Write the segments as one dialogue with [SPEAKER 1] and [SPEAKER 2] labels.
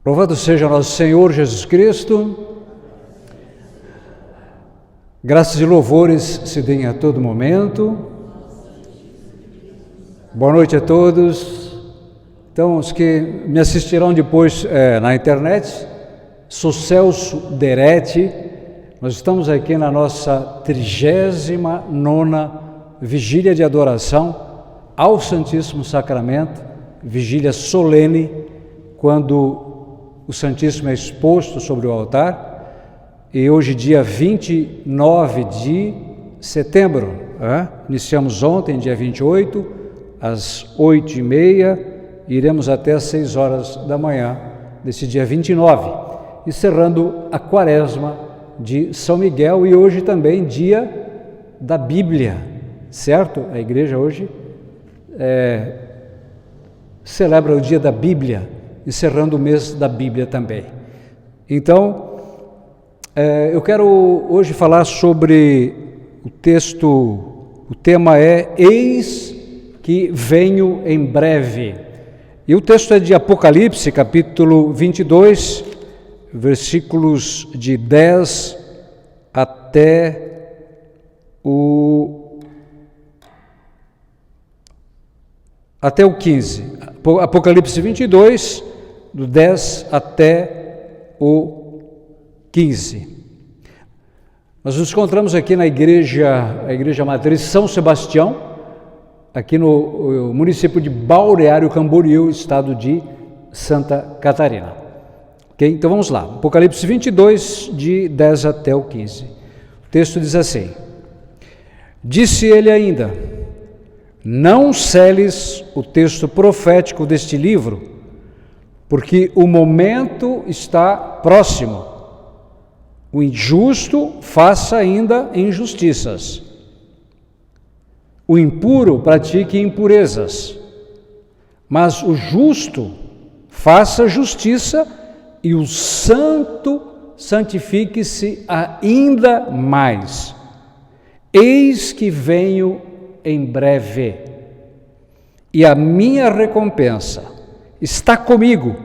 [SPEAKER 1] Louvado seja nosso Senhor Jesus Cristo. Graças e louvores se deem a todo momento. Boa noite a todos. Então, os que me assistirão depois na internet, sou Celso Deretti. Nós estamos aqui na nossa 39ª Vigília de Adoração ao Santíssimo Sacramento, vigília solene, quando o Santíssimo é exposto sobre o altar, e hoje, dia 29 de setembro, iniciamos ontem, dia 28, às 8h30, iremos até às 6 horas da manhã, desse dia 29, encerrando a quaresma de São Miguel, e hoje também dia da Bíblia, certo? A igreja hoje celebra o dia da Bíblia, encerrando o mês da Bíblia também. Então, eu quero hoje falar sobre o texto, o tema é Eis que venho em breve. E o texto é de Apocalipse, capítulo 22, versículos de 10 até o 15. Apocalipse 22, do 10 até o 15. Nós nos encontramos aqui na a igreja matriz São Sebastião, aqui no município de Balneário Camboriú, estado de Santa Catarina. Ok? Então vamos lá, Apocalipse 22, de 10 até o 15. O texto diz assim: Disse ele ainda: Não seles o texto profético deste livro, porque o momento está próximo. O injusto faça ainda injustiças. O impuro pratique impurezas. Mas o justo faça justiça, e o santo santifique-se ainda mais. Eis que venho em breve, e a minha recompensa está comigo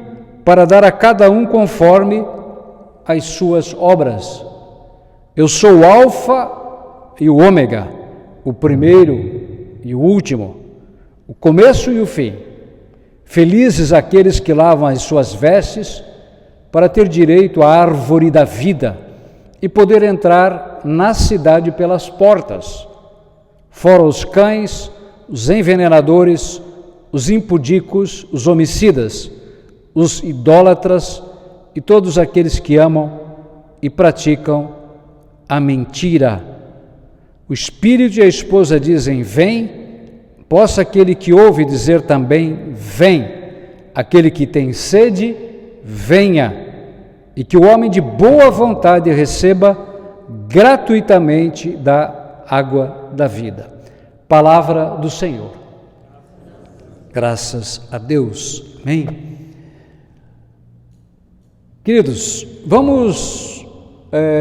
[SPEAKER 1] para dar a cada um conforme as suas obras. Eu sou o Alfa e o Ômega, o primeiro e o último, o começo e o fim. Felizes aqueles que lavam as suas vestes para ter direito à árvore da vida e poder entrar na cidade pelas portas. Fora os cães, os envenenadores, os impudicos, os homicidas, os idólatras e todos aqueles que amam e praticam a mentira. O Espírito e a esposa dizem: vem. Possa aquele que ouve dizer também: vem. Aquele que tem sede, venha. E que o homem de boa vontade receba gratuitamente da água da vida. Palavra do Senhor. Graças a Deus. Amém. Queridos,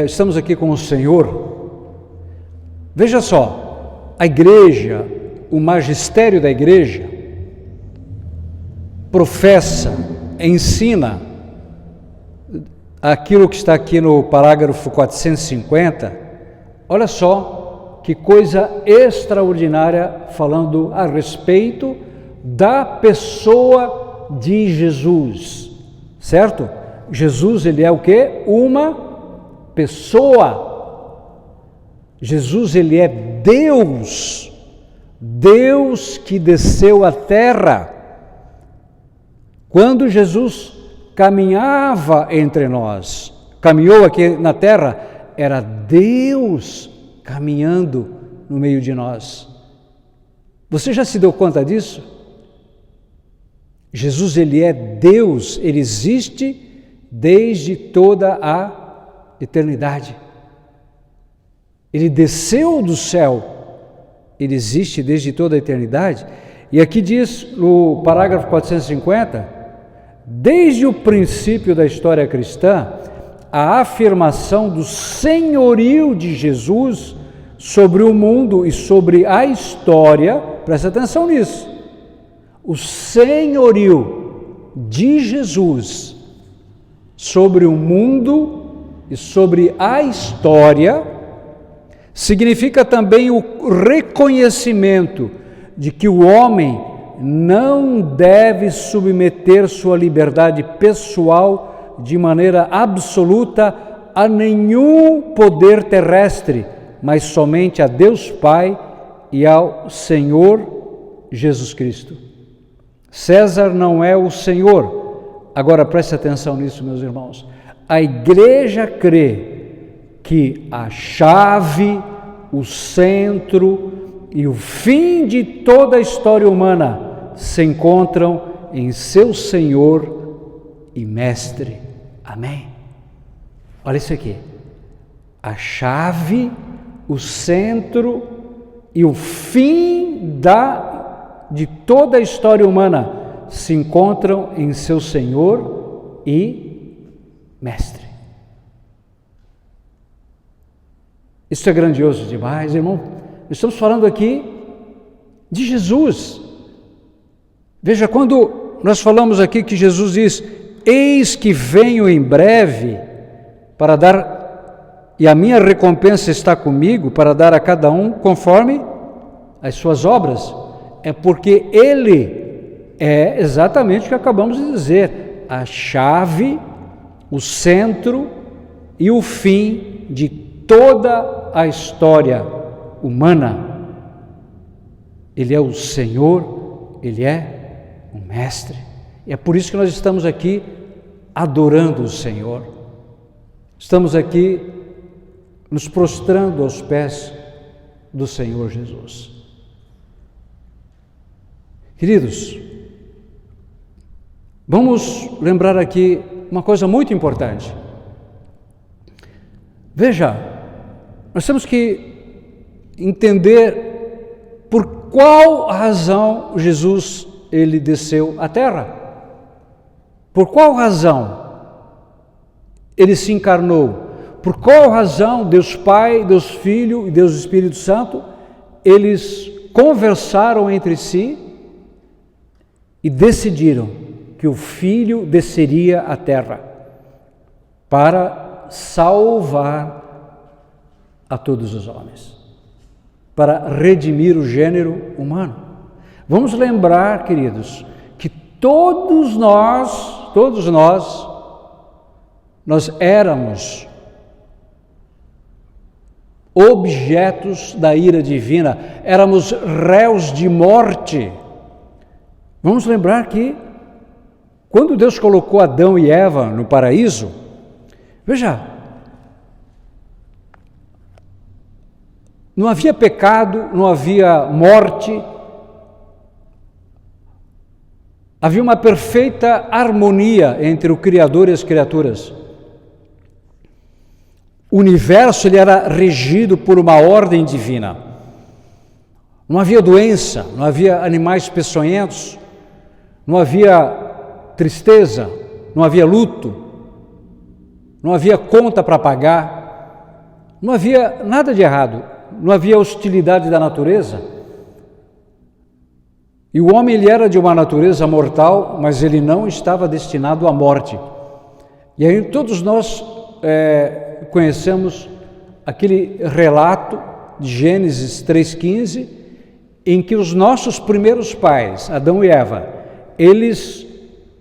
[SPEAKER 1] estamos aqui com o Senhor. Veja só, a igreja, o magistério da igreja, professa, ensina aquilo que está aqui no parágrafo 450. Olha só que coisa extraordinária, falando a respeito da pessoa de Jesus, certo? Jesus, ele é o quê? Uma pessoa. Jesus, ele é Deus, Deus que desceu à terra. Quando Jesus caminhava entre nós, caminhou aqui na terra, era Deus caminhando no meio de nós. Você já se deu conta disso? Jesus, ele é Deus, ele existe desde toda a eternidade. Ele desceu do céu, ele existe desde toda a eternidade. E aqui diz no parágrafo 450, desde o princípio da história cristã, a afirmação do senhorio de Jesus sobre o mundo e sobre a história, presta atenção nisso, o senhorio de Jesus sobre o mundo e sobre a história, significa também o reconhecimento de que o homem não deve submeter sua liberdade pessoal de maneira absoluta a nenhum poder terrestre, mas somente a Deus Pai e ao Senhor Jesus Cristo. César não é o Senhor. Agora preste atenção nisso, meus irmãos. A igreja crê que a chave, o centro e o fim de toda a história humana se encontram em seu Senhor e Mestre. Amém? Olha isso aqui. A chave, o centro e o fim de toda a história humana se encontram em seu Senhor e Mestre. Isso é grandioso demais, irmão. Estamos falando aqui de Jesus. Veja, quando nós falamos aqui que Jesus diz: eis que venho em breve para dar, e a minha recompensa está comigo para dar a cada um conforme as suas obras, é porque Ele é exatamente o que acabamos de dizer, a chave, o centro e o fim de toda a história humana. Ele é o Senhor, Ele é o Mestre. E é por isso que nós estamos aqui adorando o Senhor. Estamos aqui nos prostrando aos pés do Senhor Jesus. Queridos, vamos lembrar aqui uma coisa muito importante. Veja, nós temos que entender por qual razão Jesus ele desceu à terra. Por qual razão ele se encarnou? Por qual razão Deus Pai, Deus Filho e Deus Espírito Santo, eles conversaram entre si e decidiram que o Filho desceria à terra para salvar a todos os homens, para redimir o gênero humano. Vamos lembrar, queridos, que todos nós éramos objetos da ira divina, éramos réus de morte. Vamos lembrar que quando Deus colocou Adão e Eva no paraíso, veja, não havia pecado, não havia morte, havia uma perfeita harmonia entre o Criador e as criaturas. O universo ele era regido por uma ordem divina. Não havia doença, não havia animais peçonhentos, não havia tristeza, não havia luto, não havia conta para pagar, não havia nada de errado, não havia hostilidade da natureza. E o homem ele era de uma natureza mortal, mas ele não estava destinado à morte. E aí todos nós conhecemos aquele relato de Gênesis 3,15, em que os nossos primeiros pais, Adão e Eva, eles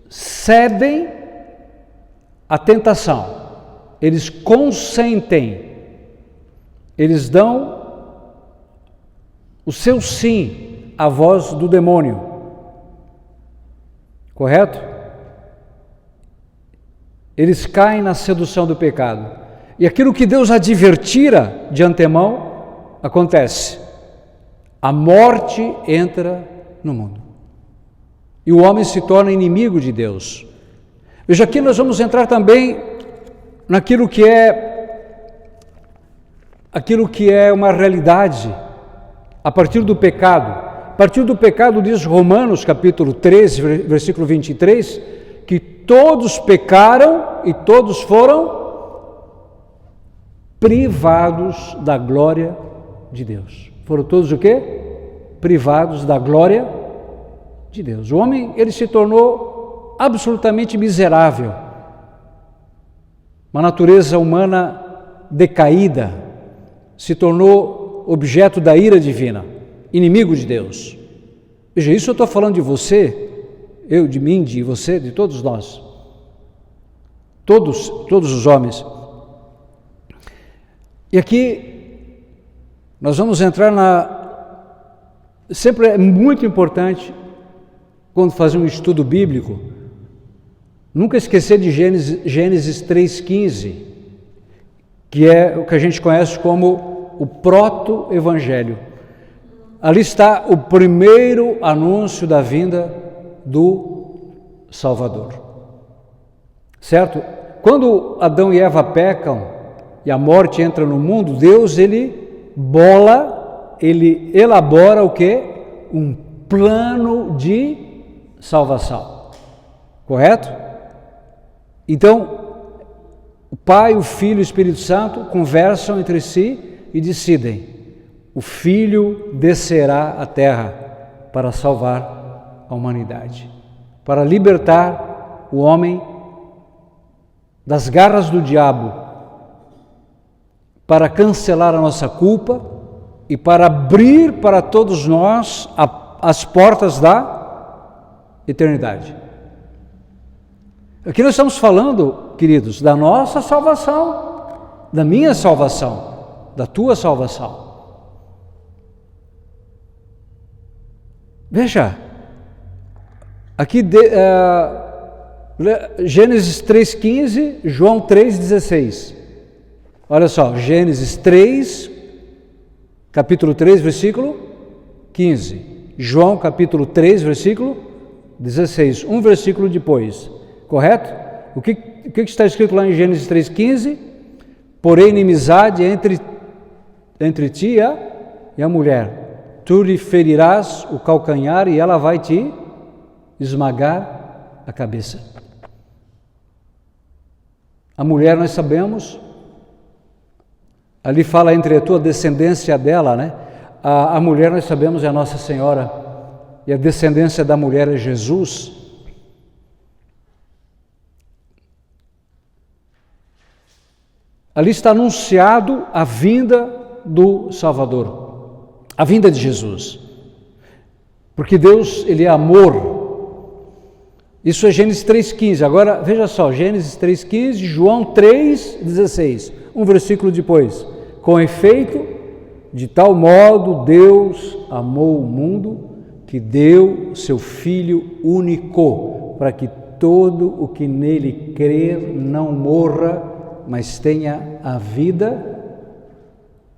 [SPEAKER 1] cedem à tentação, eles consentem, eles dão o seu sim à voz do demônio, correto? Eles caem na sedução do pecado. E aquilo que Deus advertira de antemão, acontece. A morte entra no mundo. E o homem se torna inimigo de Deus. Veja, aqui nós vamos entrar também naquilo que é uma realidade a partir do pecado. A partir do pecado diz Romanos capítulo 13, versículo 23, que todos pecaram e todos foram privados da glória de Deus. Foram todos o quê? Privados da glória de Deus. O homem, ele se tornou absolutamente miserável. uma natureza humana decaída, se tornou objeto da ira divina, inimigo de Deus. Veja, isso eu estou falando de você, eu, de mim, de você, de todos nós. Todos os homens. E aqui nós vamos entrar sempre é muito importante, quando fazer um estudo bíblico, nunca esquecer de Gênesis 3,15, que é o que a gente conhece como o proto-evangelho. Ali está o primeiro anúncio da vinda do Salvador. Certo? Quando Adão e Eva pecam e a morte entra no mundo, Deus, ele elabora o quê? Um plano de salvação. Correto? Então, o Pai, o Filho e o Espírito Santo conversam entre si e decidem: o Filho descerá à terra para salvar a humanidade, para libertar o homem das garras do diabo, para cancelar a nossa culpa e para abrir para todos nós as portas da eternidade. Aqui nós estamos falando, queridos, da nossa salvação, da minha salvação, da tua salvação. Veja, aqui Gênesis 3,15, João 3,16. Olha só, Gênesis 3, capítulo 3, versículo 15. João, capítulo 3, versículo 16. Um versículo depois, correto? O que está escrito lá em Gênesis 3,15? Porém, inimizade entre ti e a mulher. Tu lhe ferirás o calcanhar e ela vai te esmagar a cabeça. A mulher, nós sabemos, ali fala entre a tua descendência dela, né? A mulher, nós sabemos, é a Nossa Senhora, e a descendência da mulher é Jesus. Ali está anunciado a vinda do Salvador. A vinda de Jesus, porque Deus, ele é amor. Isso é Gênesis 3,15. Agora, veja só, Gênesis 3,15, João 3,16, um versículo depois. Com efeito, de tal modo Deus amou o mundo, que deu seu Filho único, para que todo o que nele crer não morra, mas tenha a vida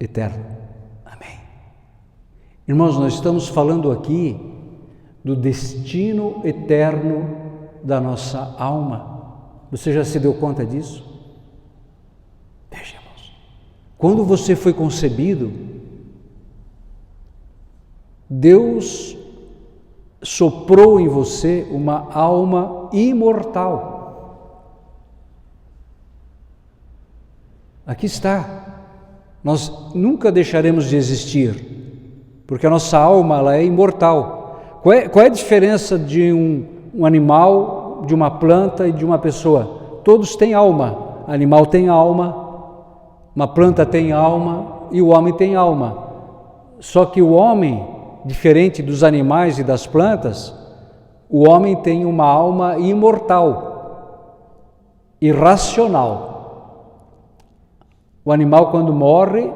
[SPEAKER 1] eterna. Irmãos, nós estamos falando aqui do destino eterno da nossa alma. Você já se deu conta disso? Veja, irmãos, quando você foi concebido, Deus soprou em você uma alma imortal. Aqui está. Nós nunca deixaremos de existir, porque a nossa alma, ela é imortal. Qual é a diferença de um animal, de uma planta e de uma pessoa? Todos têm alma. Animal tem alma, uma planta tem alma e o homem tem alma. Só que o homem, diferente dos animais e das plantas, o homem tem uma alma imortal, irracional. O animal, quando morre,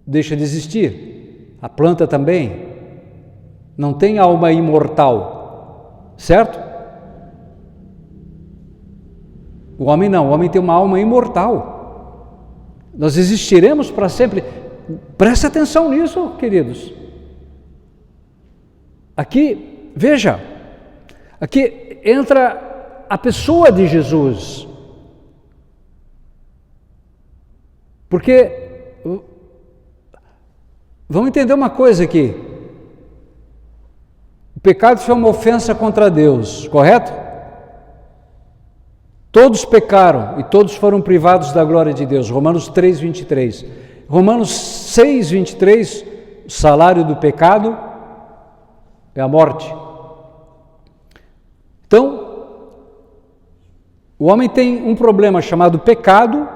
[SPEAKER 1] deixa de existir. A planta também não tem alma imortal, certo? O homem não, o homem tem uma alma imortal. Nós existiremos para sempre. Preste atenção nisso, queridos. Aqui, veja, aqui entra a pessoa de Jesus. Porque vamos entender uma coisa aqui. O pecado foi uma ofensa contra Deus, correto? Todos pecaram e todos foram privados da glória de Deus. Romanos 3, 23. Romanos 6, 23, o salário do pecado é a morte. Então, O homem tem um problema chamado pecado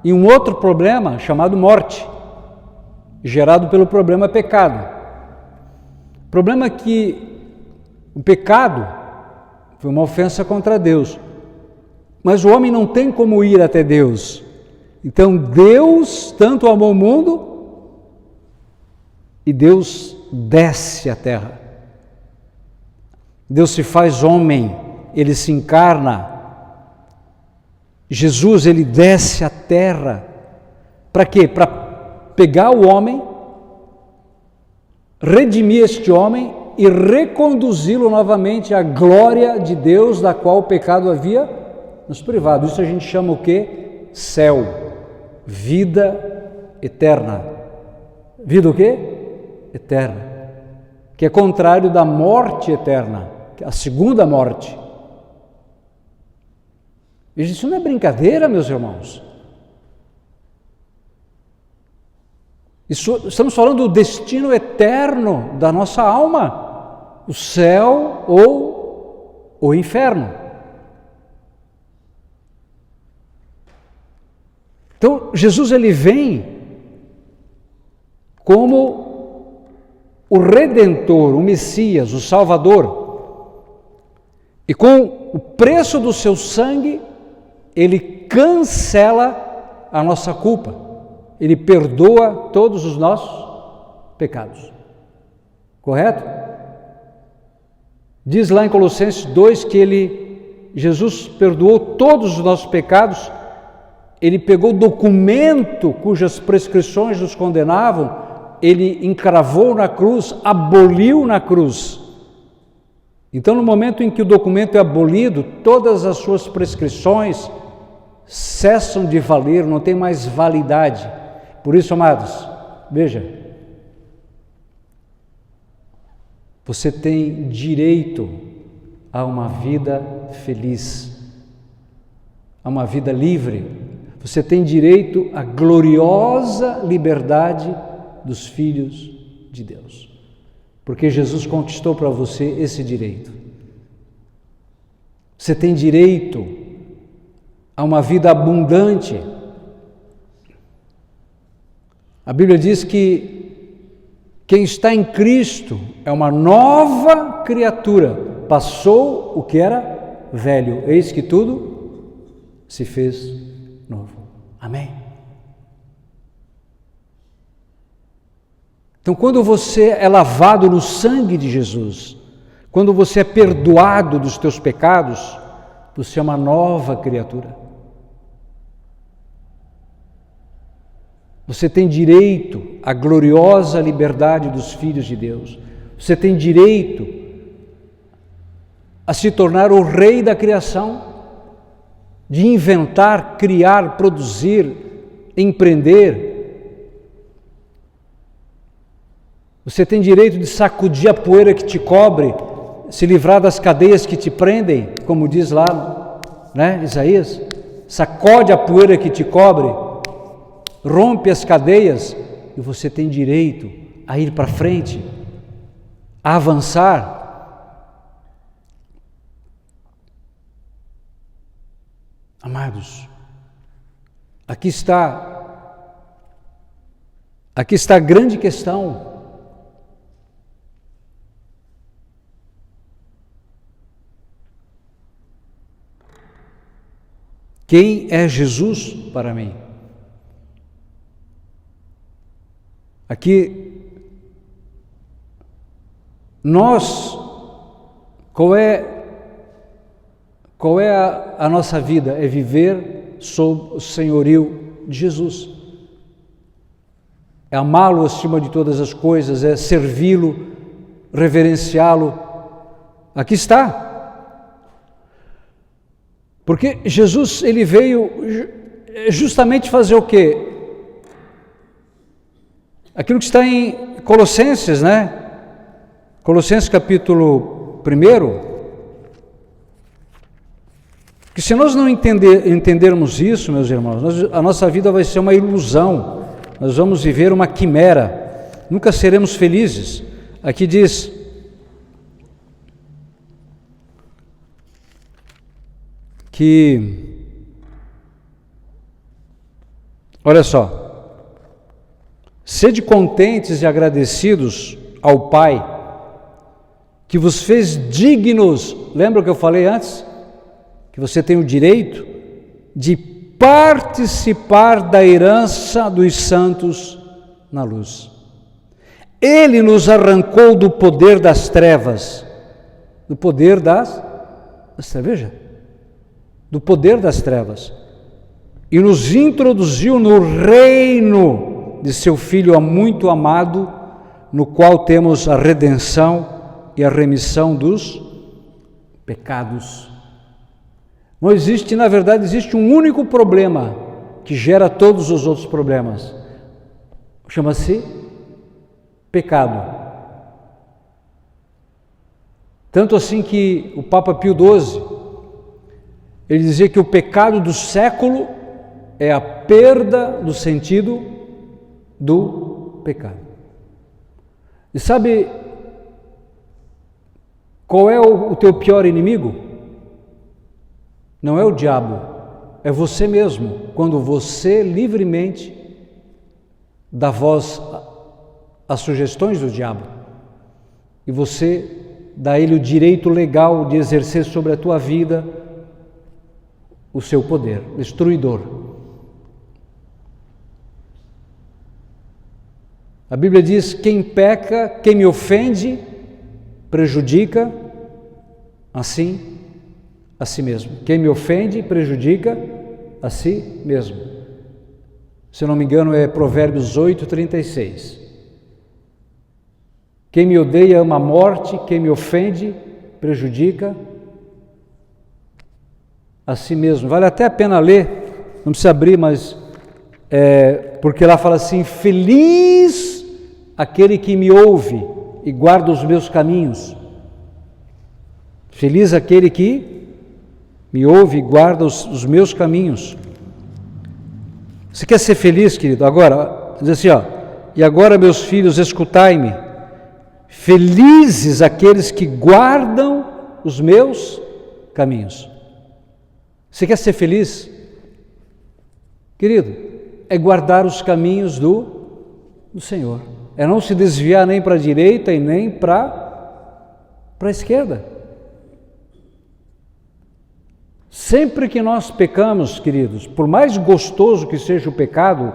[SPEAKER 1] e um outro problema chamado morte, gerado pelo problema pecado. O problema é que o pecado foi uma ofensa contra Deus, mas o homem não tem como ir até Deus. Então Deus tanto amou o mundo e Deus desce à terra. Deus se faz homem, ele se encarna. Jesus, ele desce à terra. Para quê? Para pegar o homem, redimir este homem e reconduzi-lo novamente à glória de Deus, da qual o pecado havia nos privado. Isso a gente chama o quê? Céu, vida eterna. Vida o quê? Eterna. Que é contrário da morte eterna, que é a segunda morte. Veja, isso não é brincadeira, meus irmãos. Estamos falando do destino eterno da nossa alma, o céu ou o inferno. Então, Jesus, ele vem como o Redentor, o Messias, o Salvador. E com o preço do seu sangue, ele cancela a nossa culpa. Ele perdoa todos os nossos pecados. Correto? Diz lá em Colossenses 2 que Jesus perdoou todos os nossos pecados. Ele pegou o documento cujas prescrições nos condenavam, ele encravou na cruz, aboliu na cruz. Então, no momento em que o documento é abolido, todas as suas prescrições cessam de valer, não tem mais validade. Por isso, amados, veja, você tem direito a uma vida feliz, a uma vida livre. Você tem direito à gloriosa liberdade dos filhos de Deus, porque Jesus conquistou para você esse direito. Você tem direito a uma vida abundante. A Bíblia diz que quem está em Cristo é uma nova criatura. Passou o que era velho, eis que tudo se fez novo. Amém? Então, quando você é lavado no sangue de Jesus, quando você é perdoado dos teus pecados, você é uma nova criatura. Você tem direito à gloriosa liberdade dos filhos de Deus. Você tem direito a se tornar o rei da criação, de inventar, criar, produzir, empreender. Você tem direito de sacudir a poeira que te cobre, se livrar das cadeias que te prendem, como diz lá, né, Isaías. Sacode a poeira que te cobre, rompe as cadeias e você tem direito a ir para frente, a avançar. Amados, aqui está a grande questão. Quem é Jesus para mim? Aqui, nós, qual é a nossa vida? É viver sob o senhorio de Jesus. É amá-lo acima de todas as coisas, é servi-lo, reverenciá-lo. Aqui está. Porque Jesus, ele veio justamente fazer o quê? Aquilo que está em Colossenses, né? Colossenses capítulo 1. Que se nós não entendermos isso, meus irmãos, a nossa vida vai ser uma ilusão. Nós vamos viver uma quimera. Nunca seremos felizes. Aqui diz que, olha só, sede contentes e agradecidos ao Pai, que vos fez dignos, lembra o que eu falei antes? Que você tem o direito de participar da herança dos santos na luz. Ele nos arrancou do poder das trevas, do poder das trevas, veja, do poder das trevas, e nos introduziu no reino de seu Filho muito amado, no qual temos a redenção e a remissão dos pecados. Não existe, na verdade, existe um único problema que gera todos os outros problemas. Chama-se pecado. Tanto assim que o Papa Pio XII, ele dizia que o pecado do século é a perda do sentido do pecado. E sabe qual é o teu pior inimigo? Não é o diabo, é você mesmo, quando você livremente dá voz às sugestões do diabo e você dá a ele o direito legal de exercer sobre a tua vida o seu poder destruidor. A Bíblia diz: quem peca, quem me ofende, prejudica assim a si mesmo. Quem me ofende, prejudica a si mesmo. Se não me engano, é Provérbios 8:36. Quem me odeia ama a morte, quem me ofende, prejudica a si mesmo. Vale até a pena ler, não precisa abrir, mas porque lá fala assim: feliz aquele que me ouve e guarda os meus caminhos. Feliz aquele que me ouve e guarda os meus caminhos. Você quer ser feliz, querido? Agora, diz assim, e agora, meus filhos, escutai-me. Felizes aqueles que guardam os meus caminhos. Você quer ser feliz? Querido, é guardar os caminhos do Senhor. É não se desviar nem para a direita e nem para a esquerda. Sempre que nós pecamos, queridos, por mais gostoso que seja o pecado,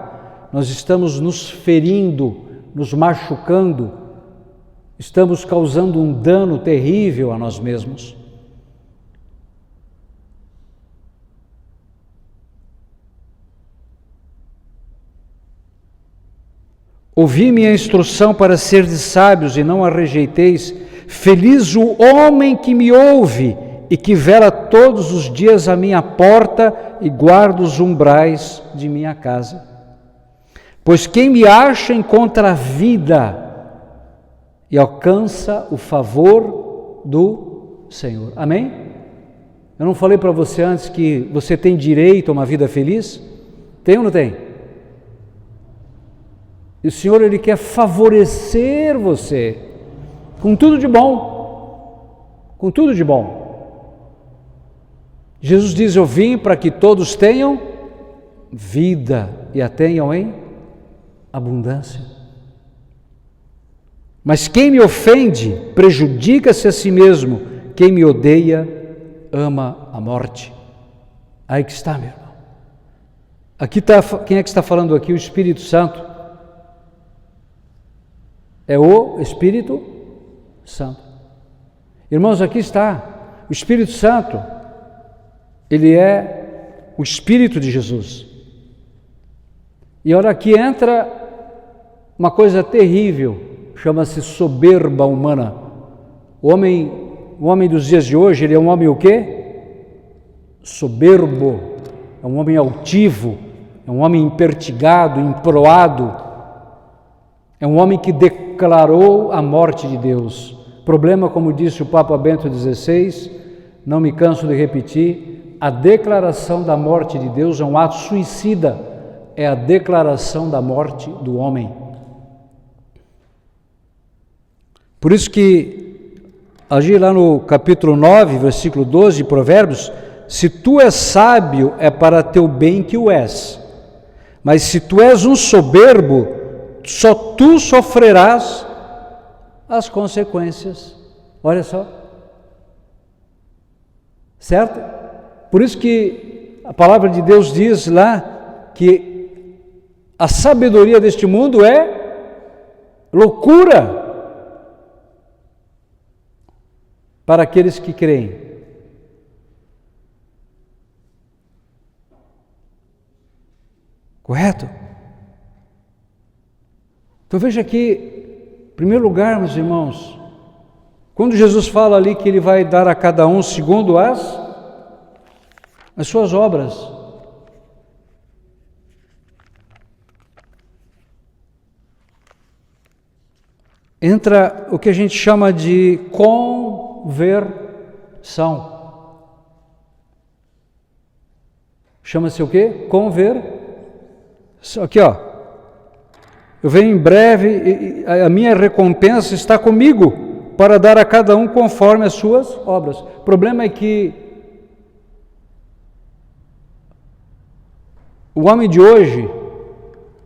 [SPEAKER 1] nós estamos nos ferindo, nos machucando, estamos causando um dano terrível a nós mesmos. Ouvi minha instrução para serdes sábios e não a rejeiteis. Feliz o homem que me ouve e que vela todos os dias à minha porta e guarda os umbrais de minha casa. Pois quem me acha encontra a vida e alcança o favor do Senhor. Amém? Eu não falei para você antes que você tem direito a uma vida feliz? Tem ou não tem? E o Senhor, Ele quer favorecer você com tudo de bom. Com tudo de bom. Jesus diz: eu vim para que todos tenham vida e a tenham em abundância. Mas quem me ofende, prejudica-se a si mesmo. Quem me odeia, ama a morte. Aí que está, meu irmão. Aqui está, quem é que está falando aqui? O Espírito Santo. É o Espírito Santo. Irmãos, aqui está. O Espírito Santo, ele é o Espírito de Jesus. E olha, aqui entra uma coisa terrível, chama-se soberba humana. O homem dos dias de hoje, ele é um homem o quê? Soberbo, é um homem altivo, é um homem impertigado, emproado, é um homem que declarou a morte de Deus. Problema, como disse o Papa Bento XVI, não me canso de repetir, a declaração da morte de Deus é um ato suicida, é a declaração da morte do homem. Por isso que, ali lá no capítulo 9, versículo 12 de Provérbios, se tu és sábio, é para teu bem que o és. Mas se tu és um soberbo, só tu sofrerás as consequências. Olha só. Certo? Por isso que a palavra de Deus diz lá que a sabedoria deste mundo é loucura para aqueles que creem. Correto? Então veja aqui, em primeiro lugar, meus irmãos, quando Jesus fala ali que Ele vai dar a cada um segundo as suas obras. Entra o que a gente chama de conversão. Chama-se o quê? Aqui, ó. Eu venho em breve e a minha recompensa está comigo para dar a cada um conforme as suas obras. O problema é que o homem de hoje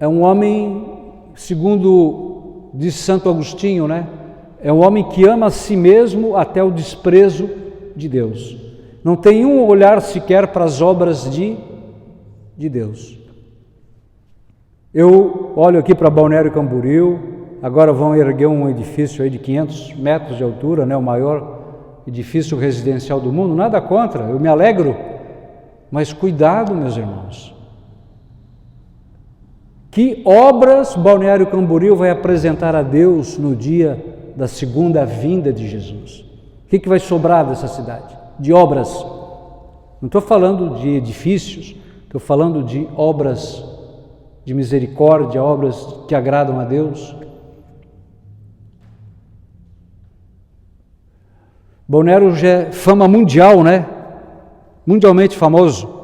[SPEAKER 1] é um homem, segundo diz Santo Agostinho, né? É um homem que ama a si mesmo até o desprezo de Deus. Não tem um olhar sequer para as obras de Deus. Eu olho aqui para Balneário Camboriú, agora vão erguer um edifício aí de 500 metros de altura, né? O maior edifício residencial do mundo, nada contra, eu me alegro, mas cuidado, meus irmãos. Que obras Balneário Camboriú vai apresentar a Deus no dia da segunda vinda de Jesus? O que vai sobrar dessa cidade? De obras. Não estou falando de edifícios, estou falando de obras de misericórdia, obras que agradam a Deus. Balneário já é fama mundial, né? Mundialmente famoso.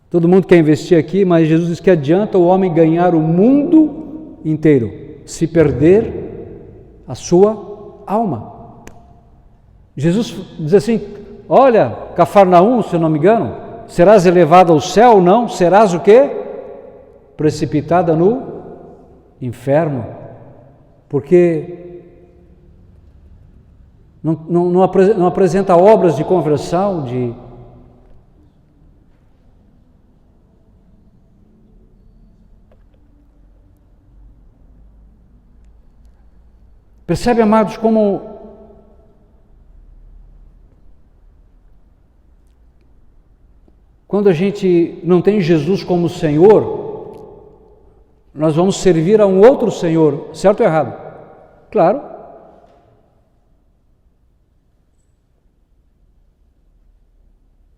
[SPEAKER 1] Todo mundo quer investir aqui, mas Jesus diz que adianta o homem ganhar o mundo inteiro, se perder a sua alma. Jesus diz assim, olha, Cafarnaum, se eu não me engano, serás elevado ao céu? Não, serás o quê? Precipitada no inferno, porque não apresenta obras de conversão, Percebe, amados, como quando a gente não tem Jesus como Senhor, nós vamos servir a um outro Senhor, certo ou errado? Claro.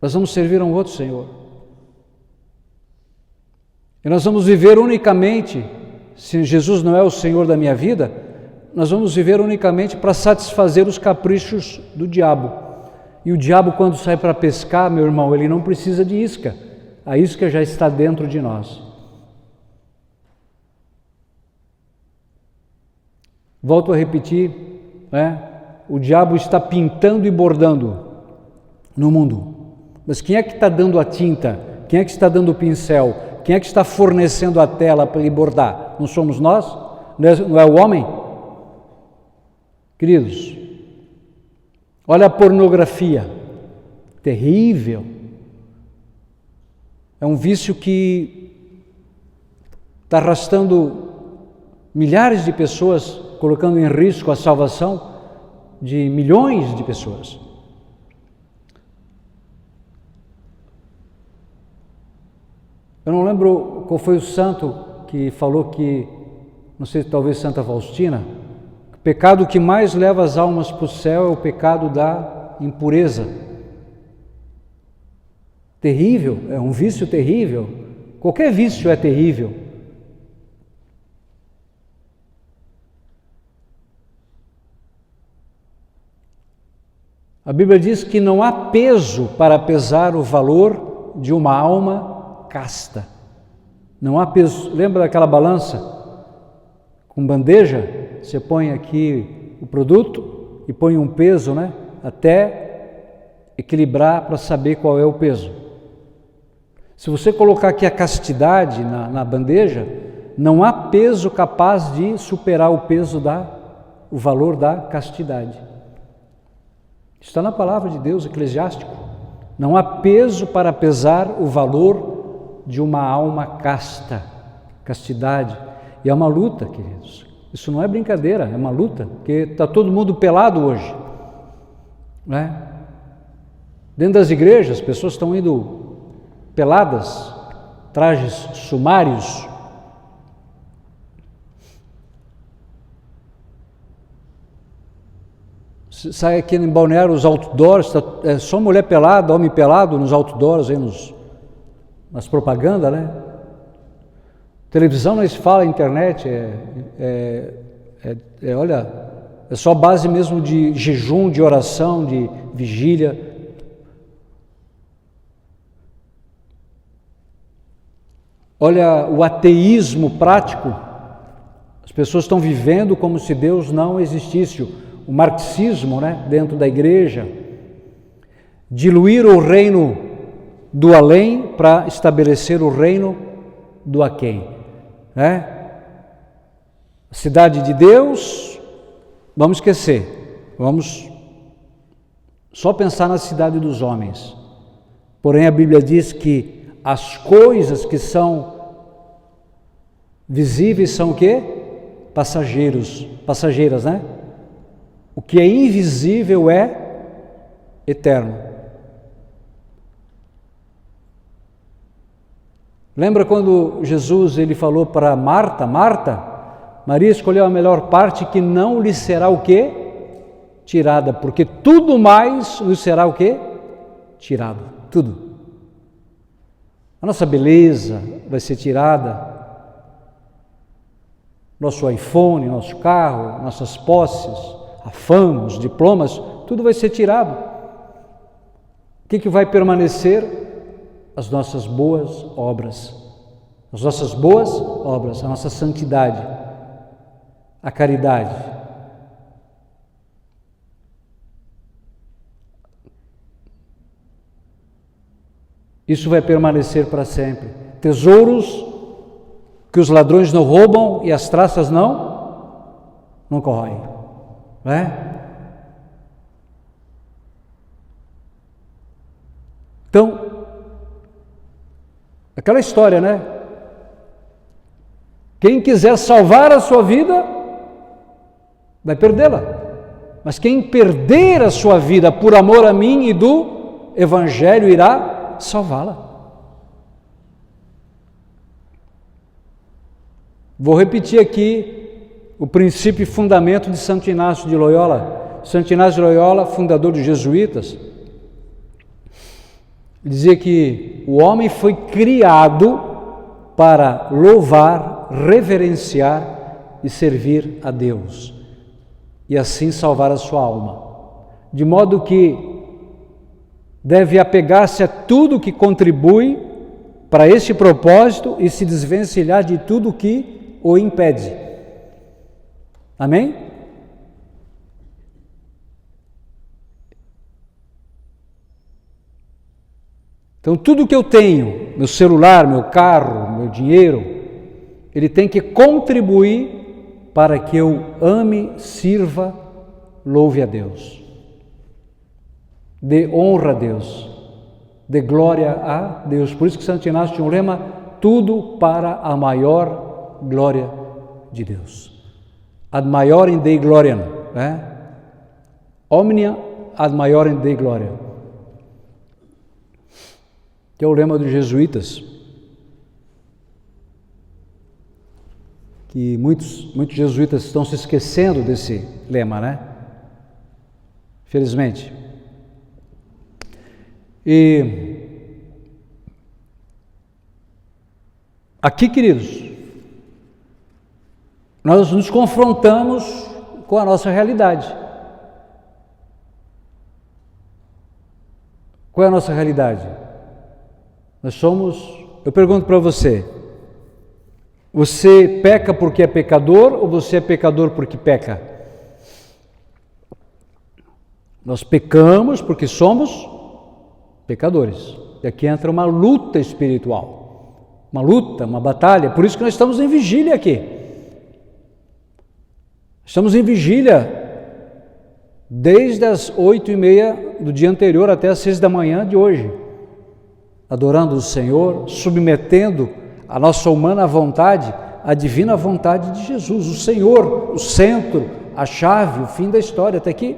[SPEAKER 1] Nós vamos servir a um outro Senhor. E nós vamos viver unicamente, se Jesus não é o Senhor da minha vida, nós vamos viver unicamente para satisfazer os caprichos do diabo. E o diabo, quando sai para pescar, meu irmão, ele não precisa de isca. A isca já está dentro de nós. Volto a repetir, né? O diabo está pintando e bordando no mundo. Mas quem é que está dando a tinta? Quem é que está dando o pincel? Quem é que está fornecendo a tela para ele bordar? Não somos nós? Não é o homem? Queridos, olha a pornografia, terrível. É um vício que está arrastando milhares de pessoas, colocando em risco a salvação de milhões de pessoas. Eu não lembro qual foi o santo que falou que, não sei, talvez Santa Faustina, o pecado que mais leva as almas para o céu é o pecado da impureza. Terrível, é um vício terrível. Qualquer vício é terrível. A Bíblia diz que não há peso para pesar o valor de uma alma casta. Não há peso. Lembra daquela balança com bandeja? Você põe aqui o produto e põe um peso, né? Até equilibrar para saber qual é o peso. Se você colocar aqui a castidade na bandeja, não há peso capaz de superar o peso o valor da castidade. Está na palavra de Deus, Eclesiástico. Não há peso para pesar o valor de uma alma casta, castidade. E é uma luta, queridos. Isso não é brincadeira, é uma luta, porque está todo mundo pelado hoje, né? Dentro das igrejas, as pessoas estão indo peladas, trajes sumários. Sai aqui em Balneário os outdoors, é só mulher pelada, homem pelado nos outdoors, aí nas propagandas, né? Televisão não se fala, internet, olha, é só base mesmo de jejum, de oração, de vigília. Olha o ateísmo prático, as pessoas estão vivendo como se Deus não existisse. O marxismo, né, dentro da igreja, diluir o reino do além para estabelecer o reino do aquém, né? A cidade de Deus, vamos esquecer, vamos só pensar na cidade dos homens. Porém, a Bíblia diz que as coisas que são visíveis são o quê? Passageiras, né? O que é invisível é eterno. Lembra quando Jesus ele falou para Marta, Maria escolheu a melhor parte que não lhe será o quê? Tirada, porque tudo mais lhe será o quê? Tirado, tudo. A nossa beleza vai ser tirada, nosso iPhone, nosso carro, nossas posses, a fama, os diplomas, tudo vai ser tirado. O que vai permanecer? As nossas boas obras. As nossas boas obras, a nossa santidade, a caridade. Isso vai permanecer para sempre. Tesouros que os ladrões não roubam e as traças não corroem. Não é? Então, aquela história, né? Quem quiser salvar a sua vida, vai perdê-la. Mas quem perder a sua vida por amor a mim e do Evangelho, irá salvá-la. Vou repetir aqui o princípio e fundamento de Santo Inácio de Loyola. Santo Inácio de Loyola, fundador dos jesuítas, dizia que o homem foi criado para louvar, reverenciar e servir a Deus, e assim salvar a sua alma, de modo que deve apegar-se a tudo que contribui para esse propósito e se desvencilhar de tudo que o impede. Amém? Então, tudo que eu tenho, meu celular, meu carro, meu dinheiro, ele tem que contribuir para que eu ame, sirva, louve a Deus, dê honra a Deus, dê glória a Deus. Por isso que Santo Inácio tinha um lema: tudo para a maior glória de Deus. Ad maiorem Dei gloriam, né? Omnia ad maiorem Dei gloria, que é o lema dos jesuítas, que muitos jesuítas estão se esquecendo desse lema, né? Felizmente. E aqui, queridos, nós nos confrontamos com a nossa realidade. Qual é a nossa realidade? Nós somos, eu pergunto para você peca porque é pecador ou você é pecador porque peca? Nós pecamos porque somos pecadores. E aqui entra uma luta espiritual, uma luta, uma batalha. Por isso que nós estamos em vigília aqui. Estamos em vigília desde as 8h30 do dia anterior até as 6 da manhã de hoje, adorando o Senhor, submetendo a nossa humana vontade à divina vontade de Jesus, o Senhor, o centro, a chave, o fim da história, até aqui.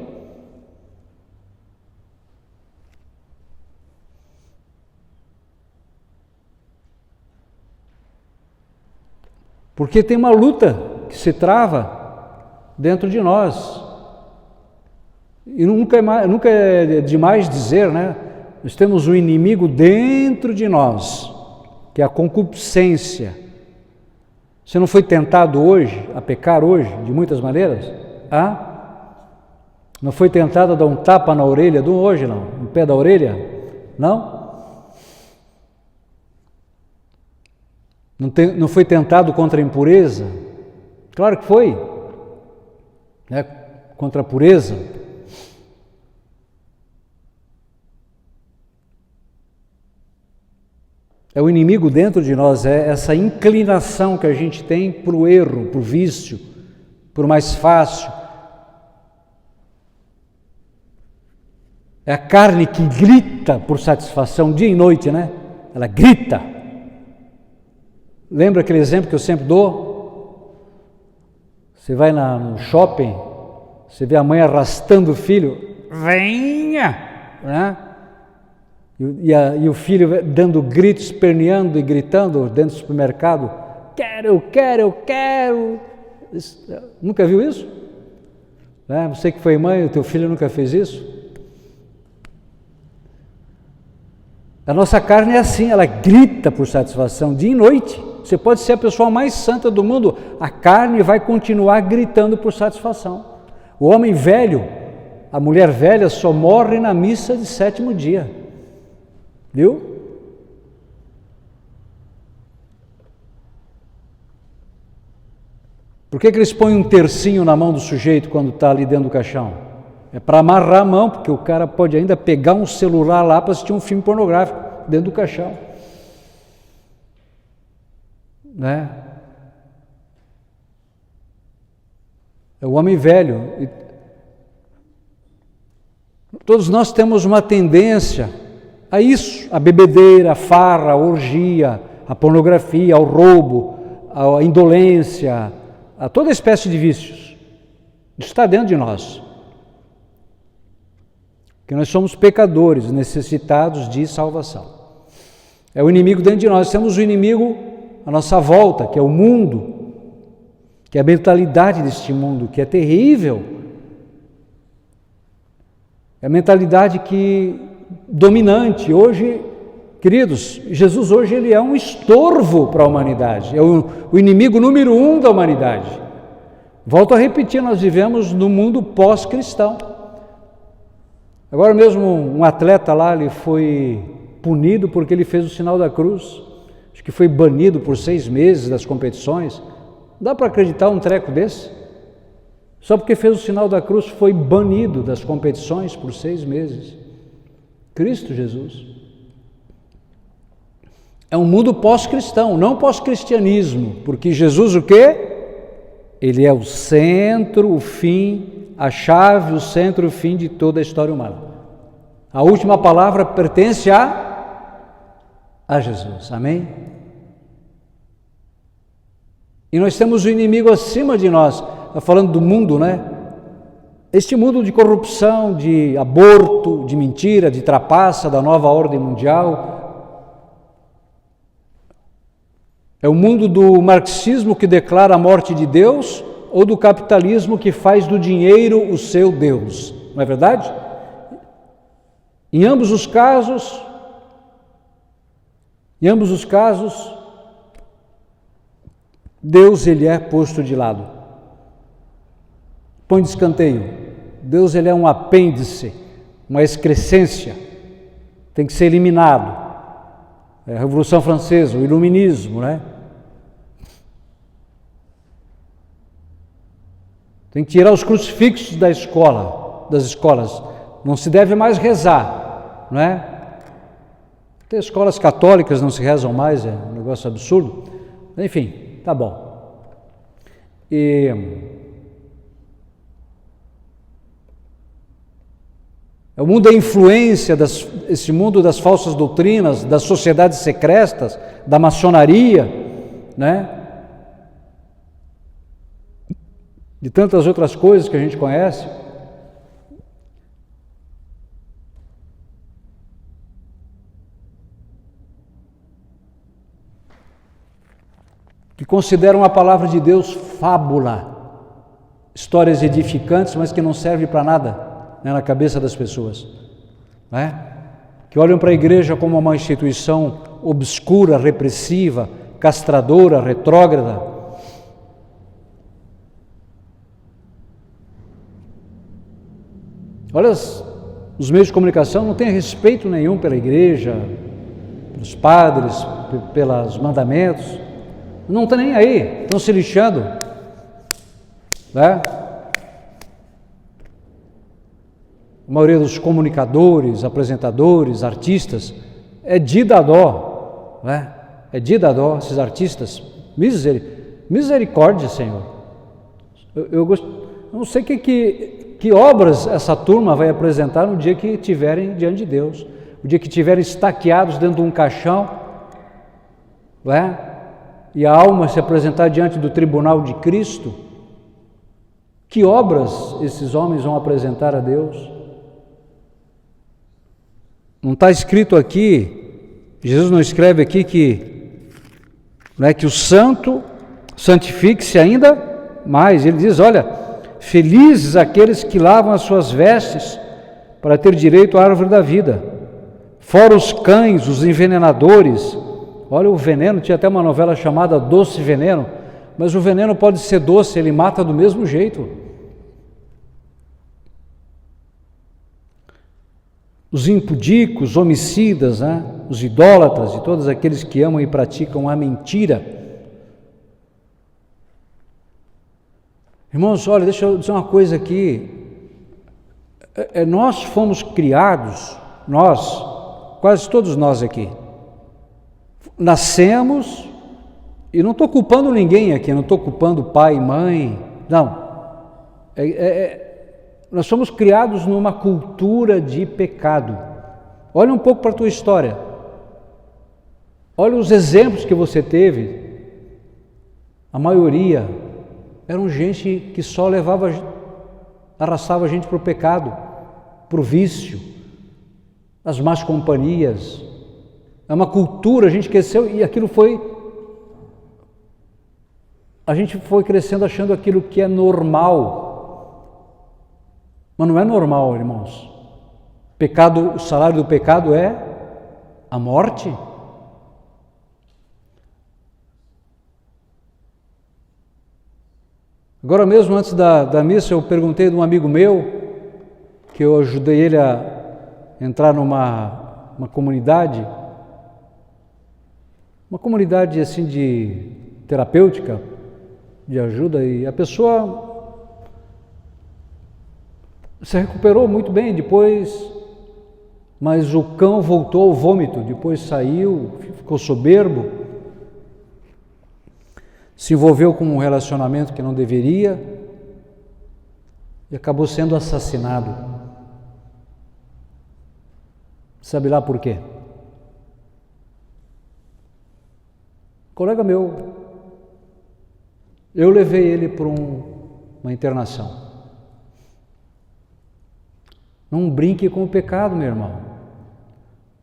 [SPEAKER 1] Porque tem uma luta que se trava dentro de nós. E nunca é demais dizer, né? Nós temos um inimigo dentro de nós, que é a concupiscência. Você não foi tentado hoje, a pecar hoje, de muitas maneiras? Não foi tentado a dar um tapa na orelha do hoje, não? No pé da orelha? Não? Não foi tentado contra a impureza? Claro que foi, né? Contra a pureza. É o inimigo dentro de nós, é essa inclinação que a gente tem para o erro, para o vício, para o mais fácil. É a carne que grita por satisfação dia e noite, né? Ela grita. Lembra aquele exemplo que eu sempre dou? Você vai no shopping, você vê a mãe arrastando o filho, venha, né? E o filho dando gritos, esperneando e gritando dentro do supermercado, eu quero. Nunca viu isso? Você que foi mãe, o teu filho nunca fez isso? A nossa carne é assim, ela grita por satisfação dia e noite. Você pode ser a pessoa mais santa do mundo, a carne vai continuar gritando por satisfação. O homem velho, a mulher velha só morre na missa de 7º dia. Viu? Por que eles põem um tercinho na mão do sujeito quando está ali dentro do caixão? É para amarrar a mão, porque o cara pode ainda pegar um celular lá para assistir um filme pornográfico dentro do caixão. Né? É o homem velho. Todos nós temos uma tendência a isso, a bebedeira, a farra, a orgia, a pornografia, ao roubo, à indolência, a toda espécie de vícios. Isso está dentro de nós. Porque nós somos pecadores, necessitados de salvação. É o inimigo dentro de nós. Temos o inimigo à nossa volta, que é o mundo, que é a mentalidade deste mundo, que é terrível. É a mentalidade dominante. Hoje, queridos, Jesus hoje ele é um estorvo para a humanidade, é o inimigo número 1 da humanidade. Volto a repetir, nós vivemos no mundo pós-cristão. Agora mesmo um atleta lá, ele foi punido porque ele fez o sinal da cruz, acho que foi banido por 6 meses das competições. Dá para acreditar um treco desse? Só porque fez o sinal da cruz foi banido das competições por 6 meses. Cristo Jesus. É um mundo pós-cristão, não pós-cristianismo, porque Jesus o quê? Ele é o centro, o fim, a chave, o centro, o fim de toda a história humana. A última palavra pertence a Jesus, amém? E nós temos o inimigo acima de nós, falando do mundo, né? Este mundo de corrupção, de aborto, de mentira, de trapaça, da nova ordem mundial. É o mundo do marxismo que declara a morte de Deus ou do capitalismo que faz do dinheiro o seu Deus, não é verdade? Em ambos os casos, Deus ele é posto de lado. Põe de escanteio. Deus ele é um apêndice, uma excrescência, tem que ser eliminado. É a Revolução Francesa, o Iluminismo, né? Tem que tirar os crucifixos das escolas. Não se deve mais rezar, não é? Até escolas católicas não se rezam mais, é um negócio absurdo. Enfim, tá bom. E o mundo da influência, esse mundo das falsas doutrinas, das sociedades secretas, da maçonaria, né? De tantas outras coisas que a gente conhece. Que consideram a palavra de Deus fábula, histórias edificantes, mas que não servem para nada, né, na cabeça das pessoas, né? Que olham para a igreja como uma instituição obscura, repressiva, castradora, retrógrada. Olha, os meios de comunicação não têm respeito nenhum pela igreja, pelos padres, pelos mandamentos. Não está nem aí, estão se lixando, né? A maioria dos comunicadores, apresentadores, artistas, é didadó, né? É didadó, esses artistas. Misericórdia, Senhor. Eu não sei que obras essa turma vai apresentar no dia que estiverem diante de Deus, o dia que estiverem estaqueados dentro de um caixão, né? E a alma se apresentar diante do tribunal de Cristo. Que obras esses homens vão apresentar a Deus? Não está escrito aqui, Jesus não escreve aqui que o santo santifique-se ainda mais. Ele diz, olha, felizes aqueles que lavam as suas vestes para ter direito à árvore da vida, fora os cães, os envenenadores. Olha o veneno, tinha até uma novela chamada Doce Veneno, mas o veneno pode ser doce, ele mata do mesmo jeito. Os impudicos, homicidas, né? Os idólatras e todos aqueles que amam e praticam a mentira. Irmãos, olha, deixa eu dizer uma coisa aqui. Nós fomos criados, nós, quase todos nós aqui, nascemos, e não estou culpando ninguém aqui, não estou culpando pai, mãe, não. Nós somos criados numa cultura de pecado. Olha um pouco para a tua história. Olha os exemplos que você teve. A maioria eram gente que só arrastava a gente para o pecado, para o vício, as más companhias. É uma cultura, a gente cresceu e aquilo a gente foi crescendo achando aquilo que é normal. Mas não é normal, irmãos. Pecado, o salário do pecado é a morte. Agora mesmo, antes da missa, eu perguntei de um amigo meu, que eu ajudei ele a entrar numa comunidade, assim de terapêutica, de ajuda, e a pessoa se recuperou muito bem depois, mas o cão voltou ao vômito, depois saiu, ficou soberbo, se envolveu com um relacionamento que não deveria e acabou sendo assassinado. Sabe lá por quê? Colega meu, eu levei ele para uma internação. Não brinque com o pecado, meu irmão.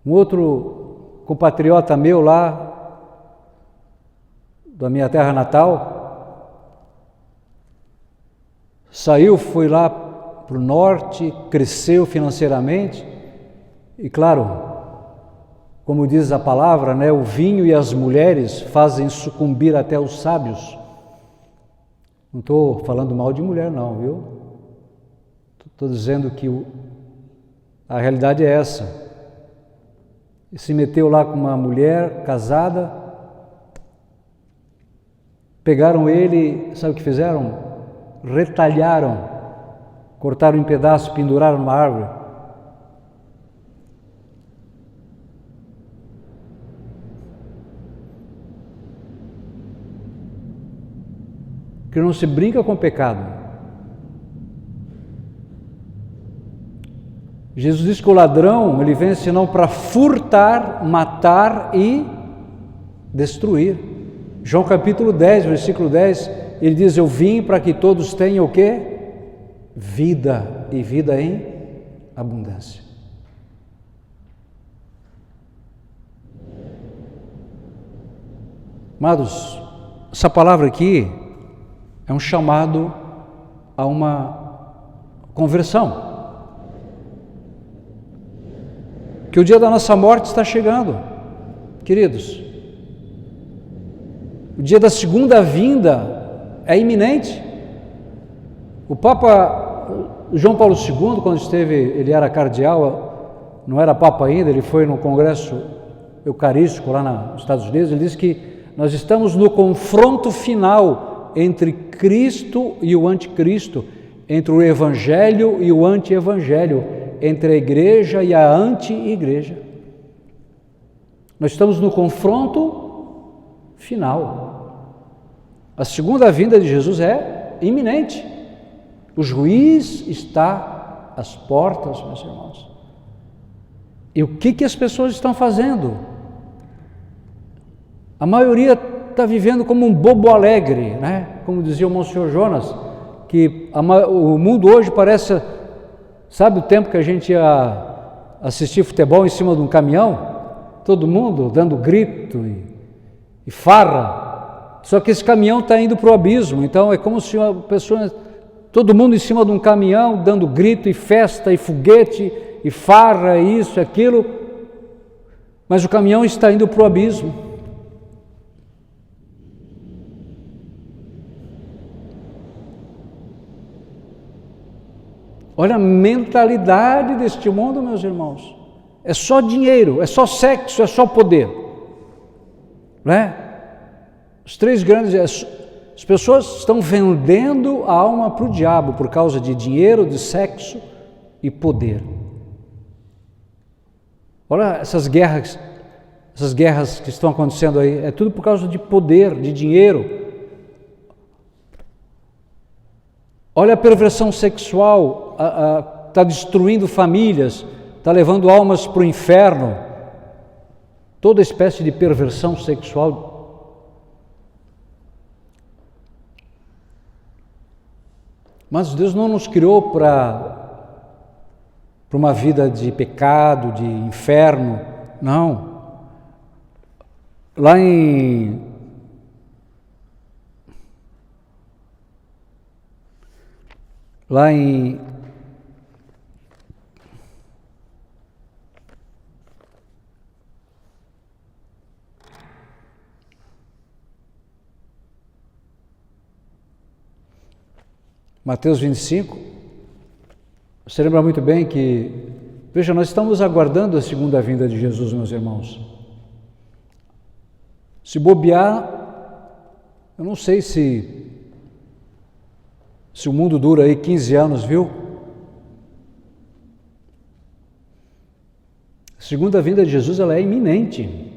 [SPEAKER 1] Um outro compatriota meu lá, da minha terra natal, saiu, foi lá para o norte, cresceu financeiramente e, claro, como diz a palavra, né, o vinho e as mulheres fazem sucumbir até os sábios. Não estou falando mal de mulher não, viu? Estou dizendo que a realidade é essa. E se meteu lá com uma mulher casada, pegaram ele, sabe o que fizeram? Retalharam, cortaram em pedaços, penduraram numa árvore. porque não se brinca com o pecado. Jesus diz que o ladrão, ele vem senão para furtar, matar e destruir. João capítulo 10, versículo 10, ele diz: eu vim para que todos tenham o quê? Vida, e vida em abundância. Amados, essa palavra aqui é um chamado a uma conversão. Que o dia da nossa morte está chegando, queridos. O dia da segunda vinda é iminente. O Papa João Paulo II, quando esteve, ele era cardeal, não era Papa ainda, ele foi no Congresso Eucarístico lá nos Estados Unidos, ele disse que nós estamos no confronto final entre Cristo e o anticristo, entre o Evangelho e o anti-evangelho, entre a igreja e a anti-igreja. Nós estamos no confronto final. A segunda vinda de Jesus é iminente. O juiz está às portas, meus irmãos. E o que as pessoas estão fazendo? A maioria está vivendo como um bobo alegre, né? Como dizia o Monsenhor Jonas, que o mundo hoje parece, sabe o tempo que a gente ia assistir futebol em cima de um caminhão? Todo mundo dando grito e farra, só que esse caminhão está indo para o abismo, então é como se uma pessoa, todo mundo em cima de um caminhão, dando grito e festa e foguete e farra, isso e aquilo, mas o caminhão está indo para o abismo. Olha a mentalidade deste mundo, meus irmãos. É só dinheiro, é só sexo, é só poder. Né? Os três grandes... As pessoas estão vendendo a alma para o diabo por causa de dinheiro, de sexo e poder. Olha essas guerras que estão acontecendo aí. É tudo por causa de poder, de dinheiro. Olha a perversão sexual, está destruindo famílias, está levando almas para o inferno. Toda espécie de perversão sexual. Mas Deus não nos criou para uma vida de pecado, de inferno, não. Lá em Mateus 25, você lembra muito bem que, veja, nós estamos aguardando a segunda vinda de Jesus, meus irmãos. Se bobear, eu não sei se o mundo dura aí 15 anos, viu? A segunda vinda de Jesus, ela é iminente.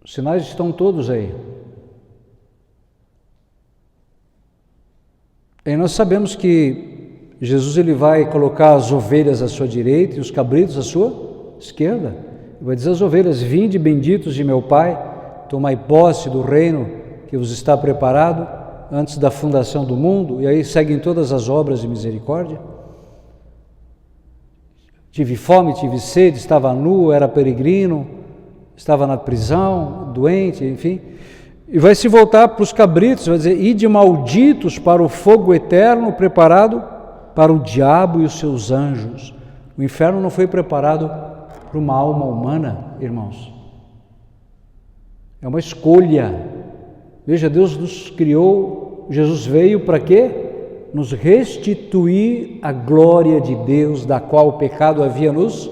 [SPEAKER 1] Os sinais estão todos aí. E nós sabemos que Jesus ele vai colocar as ovelhas à sua direita e os cabritos à sua esquerda. Ele vai dizer às ovelhas: vinde benditos de meu Pai, tomai posse do reino que vos está preparado antes da fundação do mundo. E aí seguem todas as obras de misericórdia. Tive fome, tive sede, estava nu, era peregrino, estava na prisão, doente, enfim. E vai se voltar para os cabritos, vai dizer: ide malditos para o fogo eterno preparado para o diabo e os seus anjos. O inferno não foi preparado para uma alma humana, irmãos. É uma escolha. Veja, Deus nos criou, Jesus veio para quê? Nos restituir a glória de Deus, da qual o pecado havia nos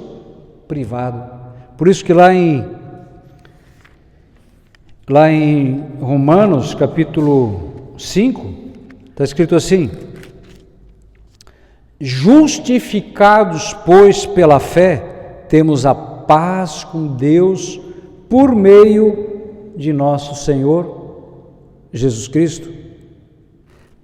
[SPEAKER 1] privado. Por isso que lá em Romanos, capítulo 5, está escrito assim: justificados, pois, pela fé, temos a paz com Deus por meio de nosso Senhor Jesus Cristo,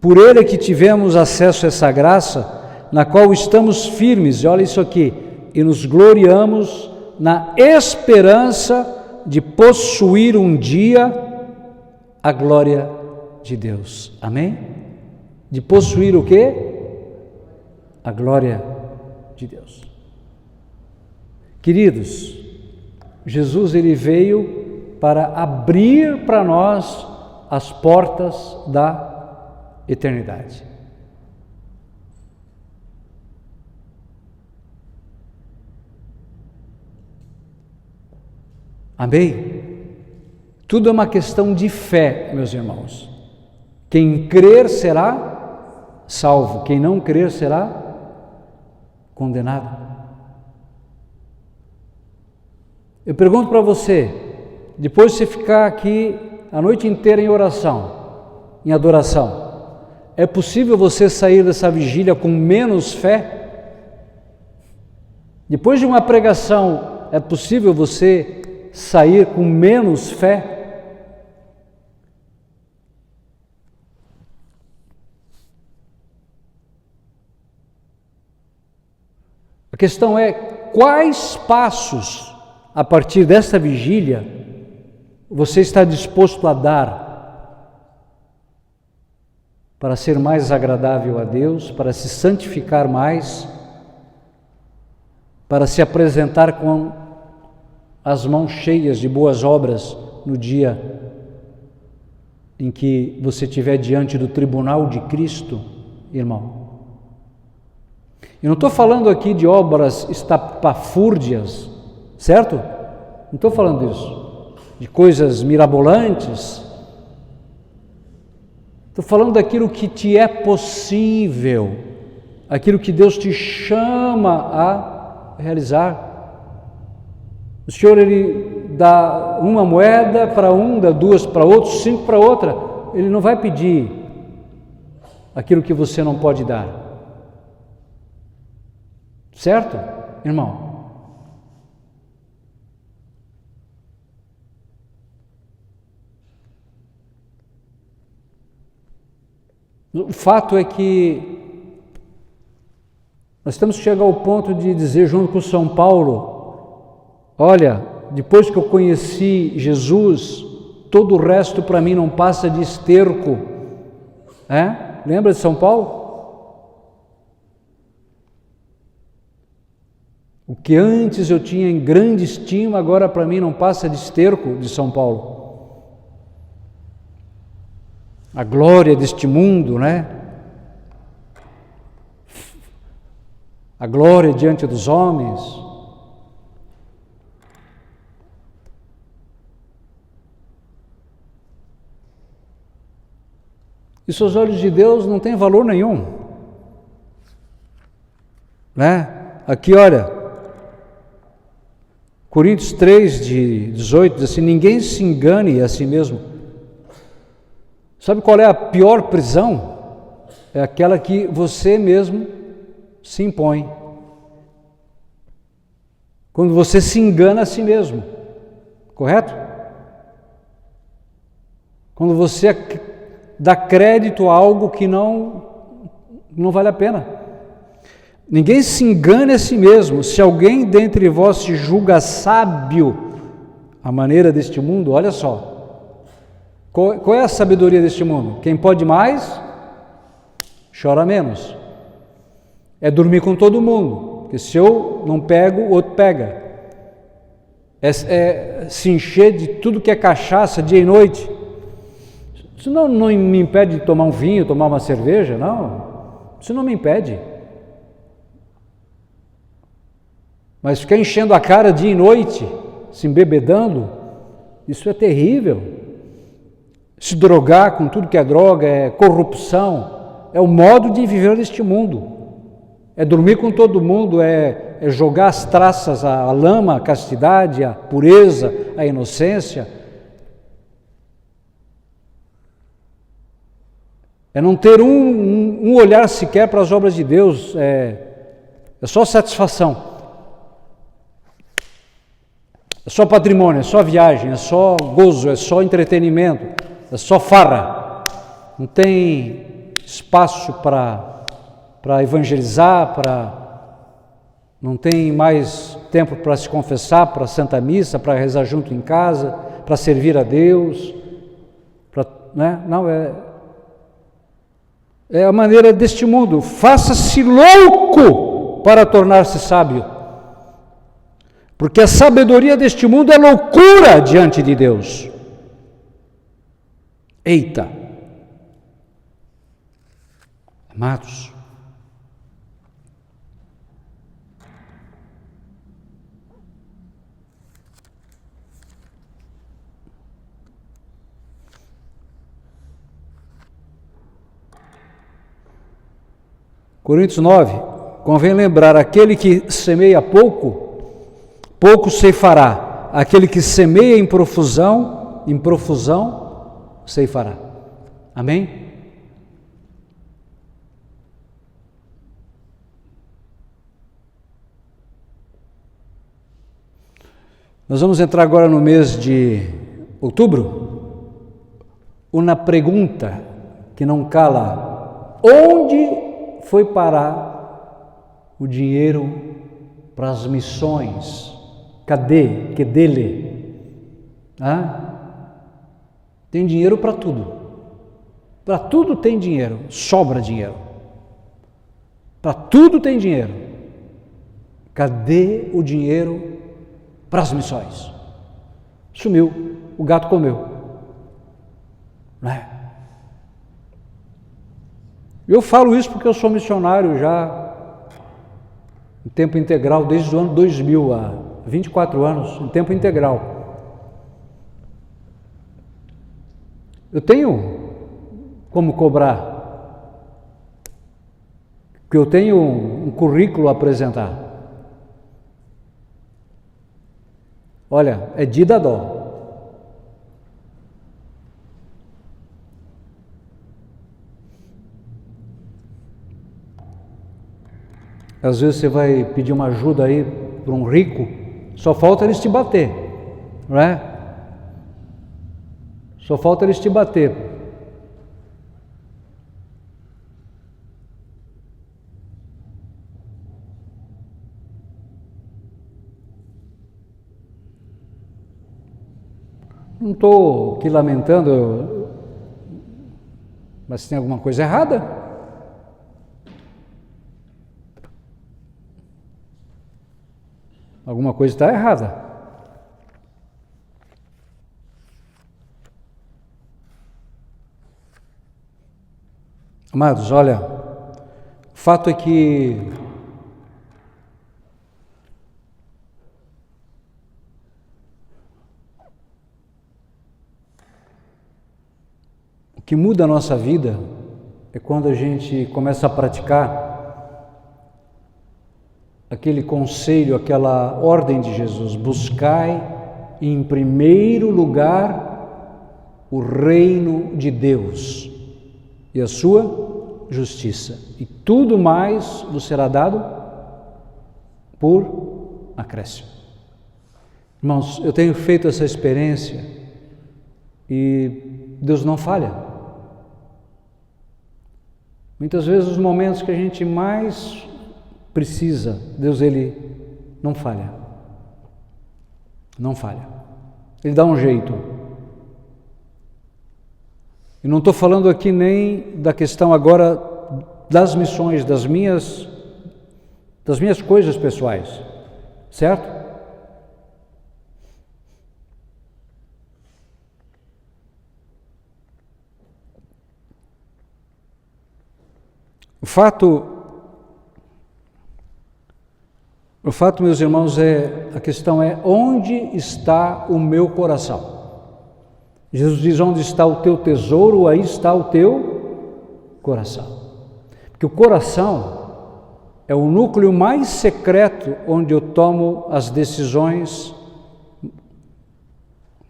[SPEAKER 1] Por ele é que tivemos acesso a essa graça, na qual estamos firmes, e olha isso aqui, e nos gloriamos na esperança de possuir um dia a glória de Deus. Amém? De possuir o quê? A glória de Deus. Queridos, Jesus ele veio para abrir para nós as portas da eternidade. Amém? Tudo é uma questão de fé, meus irmãos. Quem crer será salvo, quem não crer será condenado. Eu pergunto para você, depois de você ficar aqui a noite inteira em oração, em adoração, é possível você sair dessa vigília com menos fé? Depois de uma pregação, é possível você sair com menos fé? A questão é, quais passos, a partir desta vigília, você está disposto a dar para ser mais agradável a Deus, para se santificar mais, para se apresentar com as mãos cheias de boas obras no dia em que você estiver diante do tribunal de Cristo, irmão? Eu não estou falando aqui de obras estapafúrdias, certo? Não estou falando disso, de coisas mirabolantes. Estou falando daquilo que te é possível, aquilo que Deus te chama a realizar. O Senhor, Ele dá uma moeda para um, dá duas para outro, 5 para outra. Ele não vai pedir aquilo que você não pode dar. Certo, irmão? O fato é que nós temos que chegar ao ponto de dizer, junto com São Paulo, olha, depois que eu conheci Jesus, todo o resto para mim não passa de esterco. Lembra de São Paulo? O que antes eu tinha em grande estima, agora para mim não passa de esterco, de São Paulo. A glória deste mundo, né? A glória diante dos homens. Isso aos olhos de Deus não tem valor nenhum. Né? Aqui, olha, Coríntios 3, de 18, diz assim, ninguém se engane a si mesmo. Sabe qual é a pior prisão? É aquela que você mesmo se impõe. Quando você se engana a si mesmo, correto? Quando você dá crédito a algo que não vale a pena. Ninguém se engane a si mesmo. Se alguém dentre vós se julga sábio à maneira deste mundo, olha só, qual é a sabedoria deste mundo? Quem pode mais, chora menos. É dormir com todo mundo, porque se eu não pego, o outro pega. É se encher de tudo que é cachaça dia e noite. Isso não me impede de tomar um vinho, tomar uma cerveja, não. Isso não me impede. Mas ficar enchendo a cara dia e noite, se embebedando, isso é terrível. Se drogar com tudo que é droga, é corrupção, é o modo de viver neste mundo. É dormir com todo mundo, é jogar as traças, a lama, a castidade, a pureza, a inocência. É não ter um olhar sequer para as obras de Deus, é só satisfação. É só patrimônio, é só viagem, é só gozo, é só entretenimento, é só farra. Não tem espaço para evangelizar, não tem mais tempo para se confessar, para a Santa Missa, para rezar junto em casa, para servir a Deus, né? Não, é a maneira deste mundo. Faça-se louco para tornar-se sábio, porque a sabedoria deste mundo é loucura diante de Deus. Eita! Amados, Coríntios 9, convém lembrar, aquele que semeia pouco, pouco ceifará. Aquele que semeia em profusão, ceifará. Amém? Nós vamos entrar agora no mês de outubro. Uma pergunta que não cala: onde foi parar o dinheiro para as missões? Cadê? Que dele? Tem dinheiro para tudo. Para tudo tem dinheiro, sobra dinheiro. Para tudo tem dinheiro. Cadê o dinheiro para as missões? Sumiu, o gato comeu. Não é? Eu falo isso porque eu sou missionário já em tempo integral, desde o ano 2000, há 24 anos, em tempo integral. Eu tenho como cobrar, porque eu tenho um currículo a apresentar. Olha, é de dar dó. Às vezes você vai pedir uma ajuda aí para um rico, só falta eles te bater, não é? Só falta eles te bater. Não estou aqui lamentando, mas tem alguma coisa errada? Alguma coisa está errada. Amados, olha, o fato é que o que muda a nossa vida é quando a gente começa a praticar aquele conselho, aquela ordem de Jesus: buscai em primeiro lugar o reino de Deus e a sua justiça, e tudo mais vos será dado por acréscimo. Irmãos, eu tenho feito essa experiência e Deus não falha. Muitas vezes os momentos que a gente mais precisa, Deus, Ele não falha. Não falha. Ele dá um jeito. E não estou falando aqui nem da questão agora das missões, das minhas coisas pessoais, certo? O fato, meus irmãos, a questão é: onde está o meu coração? Jesus diz: onde está o teu tesouro, aí está o teu coração. Porque o coração é o núcleo mais secreto onde eu tomo as decisões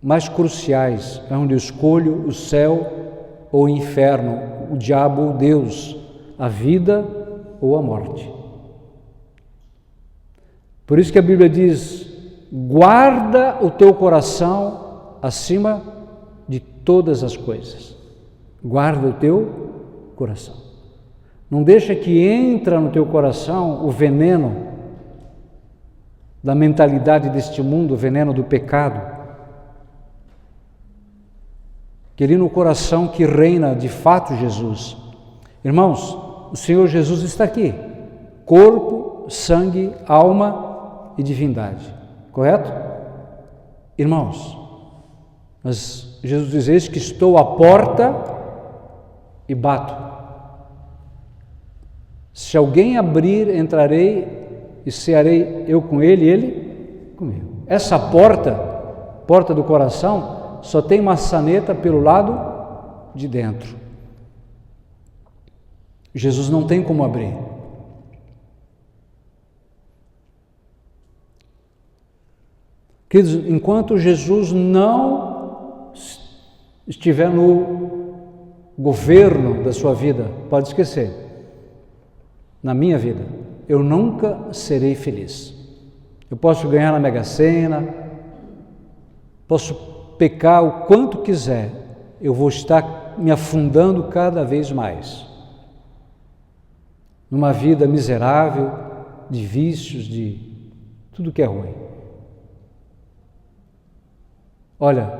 [SPEAKER 1] mais cruciais, é onde eu escolho o céu ou o inferno, o diabo ou Deus, a vida ou a morte. Por isso que a Bíblia diz: guarda o teu coração acima de todas as coisas. Guarda o teu coração. Não deixa que entra no teu coração o veneno da mentalidade deste mundo, o veneno do pecado. Que ali no coração que reina de fato Jesus. Irmãos, o Senhor Jesus está aqui. Corpo, sangue, alma e divindade. Correto? Irmãos, mas Jesus diz: eis que estou à porta e bato. Se alguém abrir, entrarei e cearei eu com ele e ele comigo. Essa porta do coração, só tem maçaneta pelo lado de dentro. Jesus não tem como abrir. Queridos, enquanto Jesus não estiver no governo da sua vida, pode esquecer, na minha vida, eu nunca serei feliz. Eu posso ganhar na Mega Sena, posso pecar o quanto quiser, eu vou estar me afundando cada vez mais numa vida miserável, de vícios, de tudo que é ruim. Olha,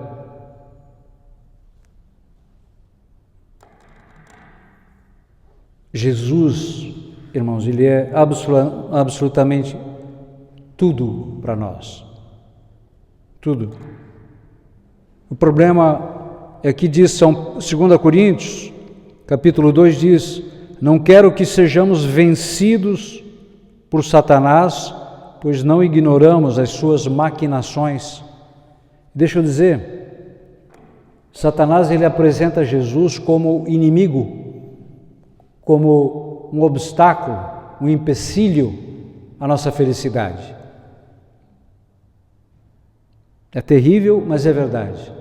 [SPEAKER 1] Jesus, irmãos, Ele é absolutamente tudo para nós. Tudo. O problema é que diz 2 Coríntios, capítulo 2, diz: não quero que sejamos vencidos por Satanás, pois não ignoramos as suas maquinações. Deixa eu dizer, Satanás ele apresenta Jesus como inimigo, como um obstáculo, um empecilho à nossa felicidade. É terrível, mas é verdade.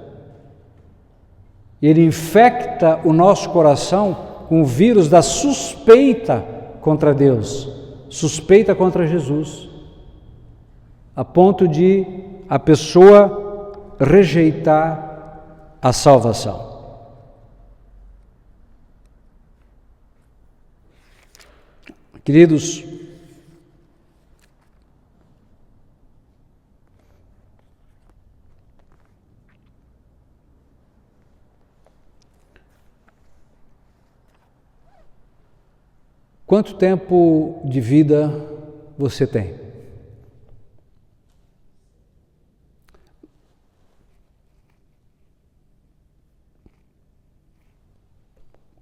[SPEAKER 1] Ele infecta o nosso coração com o vírus da suspeita contra Deus, suspeita contra Jesus, a ponto de a pessoa rejeitar a salvação. Queridos, quanto tempo de vida você tem?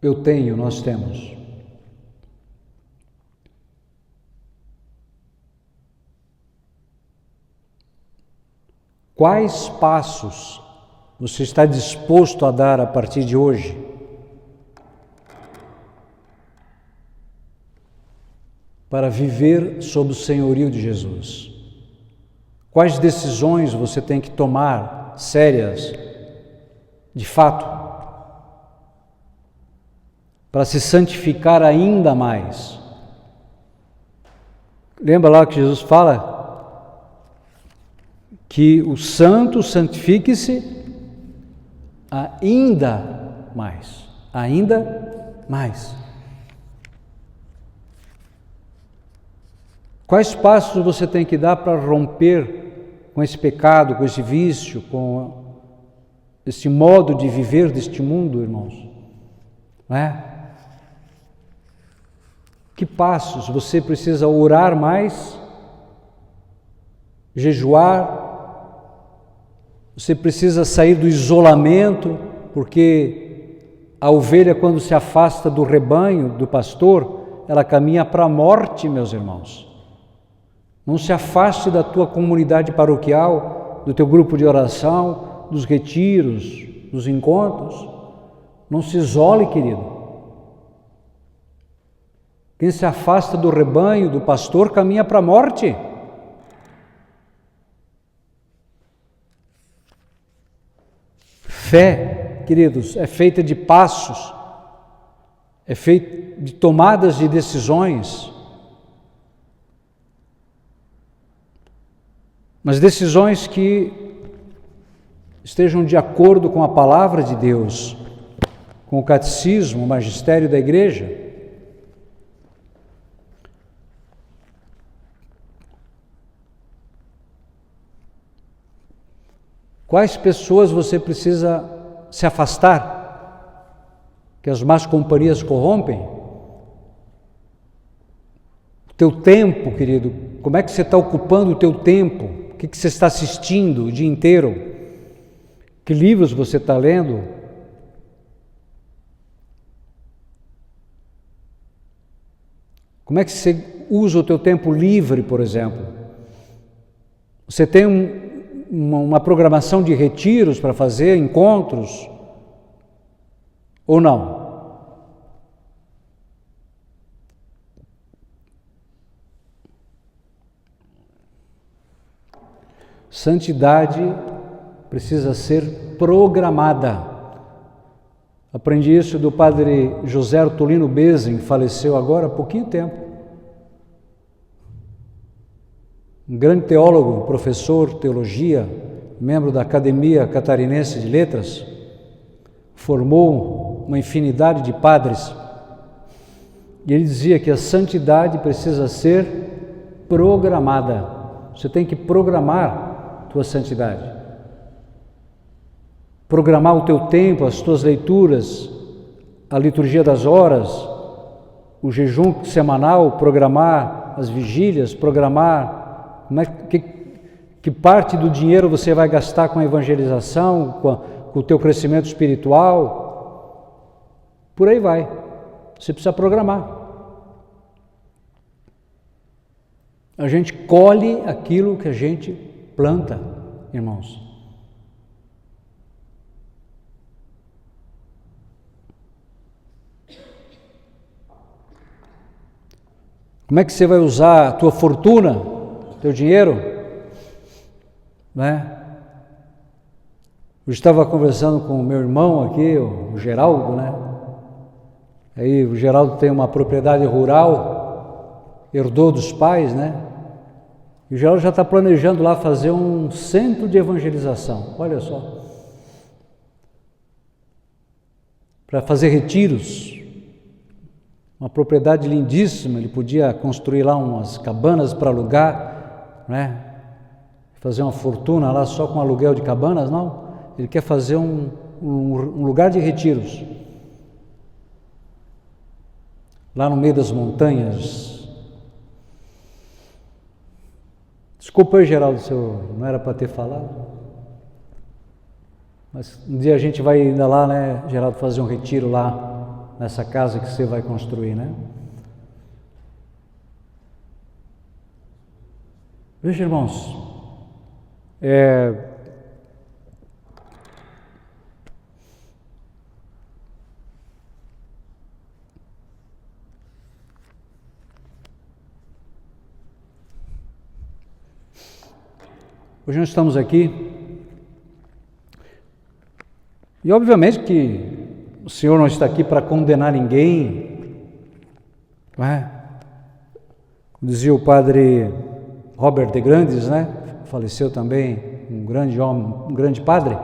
[SPEAKER 1] Eu tenho, nós temos. Quais passos você está disposto a dar a partir de hoje para viver sob o senhorio de Jesus? Quais decisões você tem que tomar sérias, de fato, para se santificar ainda mais? Lembra lá que Jesus fala que o santo santifique-se ainda mais, ainda mais. Quais passos você tem que dar para romper com esse pecado, com esse vício, com esse modo de viver deste mundo, irmãos? Não é? Que passos você precisa orar mais, jejuar? Você precisa sair do isolamento, porque a ovelha, quando se afasta do rebanho, do pastor, ela caminha para a morte, meus irmãos. Não se afaste da tua comunidade paroquial, do teu grupo de oração, dos retiros, dos encontros. Não se isole, querido. Quem se afasta do rebanho, do pastor, caminha para a morte. Fé, queridos, é feita de passos, é feita de tomadas de decisões. Mas decisões que estejam de acordo com a palavra de Deus, com o catecismo, o magistério da igreja. Quais pessoas você precisa se afastar? Que as más companhias corrompem? O teu tempo, querido, como é que você está ocupando o teu tempo? O que você está assistindo o dia inteiro? Que livros você está lendo? Como é que você usa o teu tempo livre, por exemplo? Você tem uma programação de retiros para fazer, encontros? Ou não? Santidade precisa ser programada. Aprendi isso do padre José Artolino Bezin, que faleceu agora há pouquinho tempo. Um grande teólogo, professor de teologia, membro da Academia Catarinense de Letras, formou uma infinidade de padres. E ele dizia que a santidade precisa ser programada. Você tem que programar a tua santidade. Programar o teu tempo, as tuas leituras, a liturgia das horas, o jejum semanal, programar as vigílias, programar que parte do dinheiro você vai gastar com a evangelização, com o teu crescimento espiritual. Por aí vai. Você precisa programar. A gente colhe aquilo que a gente planta, irmãos. Como é que você vai usar a tua fortuna, teu dinheiro? Né? Eu estava conversando com o meu irmão aqui, o Geraldo, né? Aí o Geraldo tem uma propriedade rural, herdou dos pais, né? E o Geraldo já está planejando lá fazer um centro de evangelização, olha só. Para fazer retiros. Uma propriedade lindíssima, ele podia construir lá umas cabanas para alugar, né? Fazer uma fortuna lá só com aluguel de cabanas, não. Ele quer fazer um lugar de retiros. Lá no meio das montanhas. Desculpa aí, Geraldo, se eu não era para ter falado. Mas um dia a gente vai ainda lá, né, Geraldo, fazer um retiro lá. Nessa casa que você vai construir, né? Veja, irmãos, hoje nós estamos aqui e obviamente que o Senhor não está aqui para condenar ninguém, não é? Como dizia o padre Robert de Grandes, né? Faleceu também, um grande homem, um grande padre,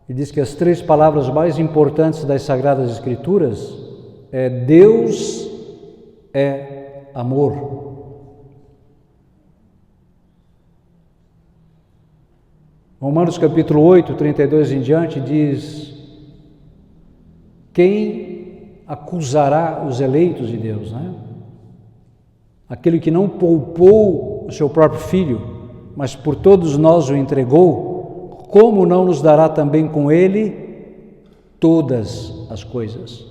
[SPEAKER 1] e diz que as 3 palavras mais importantes das Sagradas Escrituras é Deus é amor. Romanos capítulo 8, 32 em diante diz: quem acusará os eleitos de Deus, né? Aquele que não poupou o seu próprio filho, mas por todos nós o entregou, como não nos dará também com ele todas as coisas?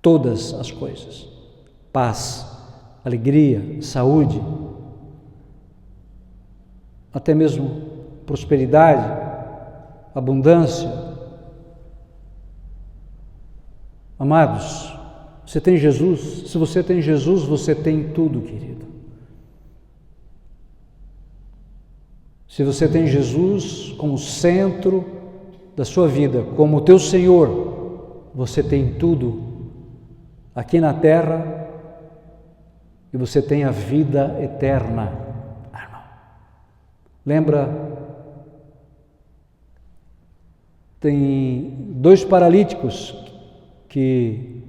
[SPEAKER 1] Todas as coisas. Paz, alegria, saúde, até mesmo prosperidade, abundância. Amados, você tem Jesus? Se você tem Jesus, você tem tudo, querido. Se você tem Jesus como centro da sua vida, como teu Senhor, você tem tudo aqui na terra e você tem a vida eterna. Lembra? Tem 2 paralíticos que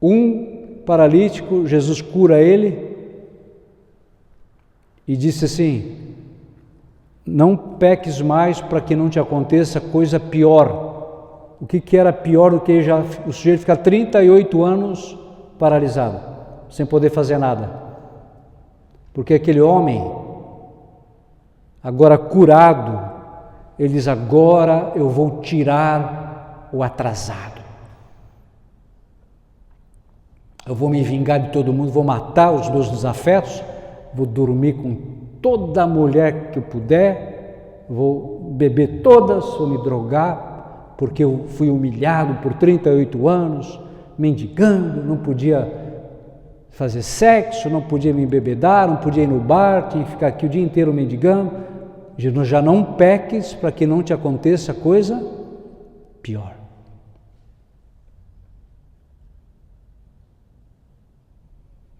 [SPEAKER 1] um paralítico, Jesus cura ele, e disse assim: não peques mais para que não te aconteça coisa pior. O que era pior do que o sujeito ficar 38 anos paralisado, sem poder fazer nada? Porque aquele homem, agora curado, ele diz: agora eu vou tirar o atrasado. Eu vou me vingar de todo mundo, vou matar os meus desafetos, vou dormir com toda mulher que eu puder, vou beber todas, vou me drogar, porque eu fui humilhado por 38 anos, mendigando, não podia fazer sexo, não podia me embebedar, não podia ir no bar, tinha que ficar aqui o dia inteiro mendigando. Já não peques para que não te aconteça coisa pior.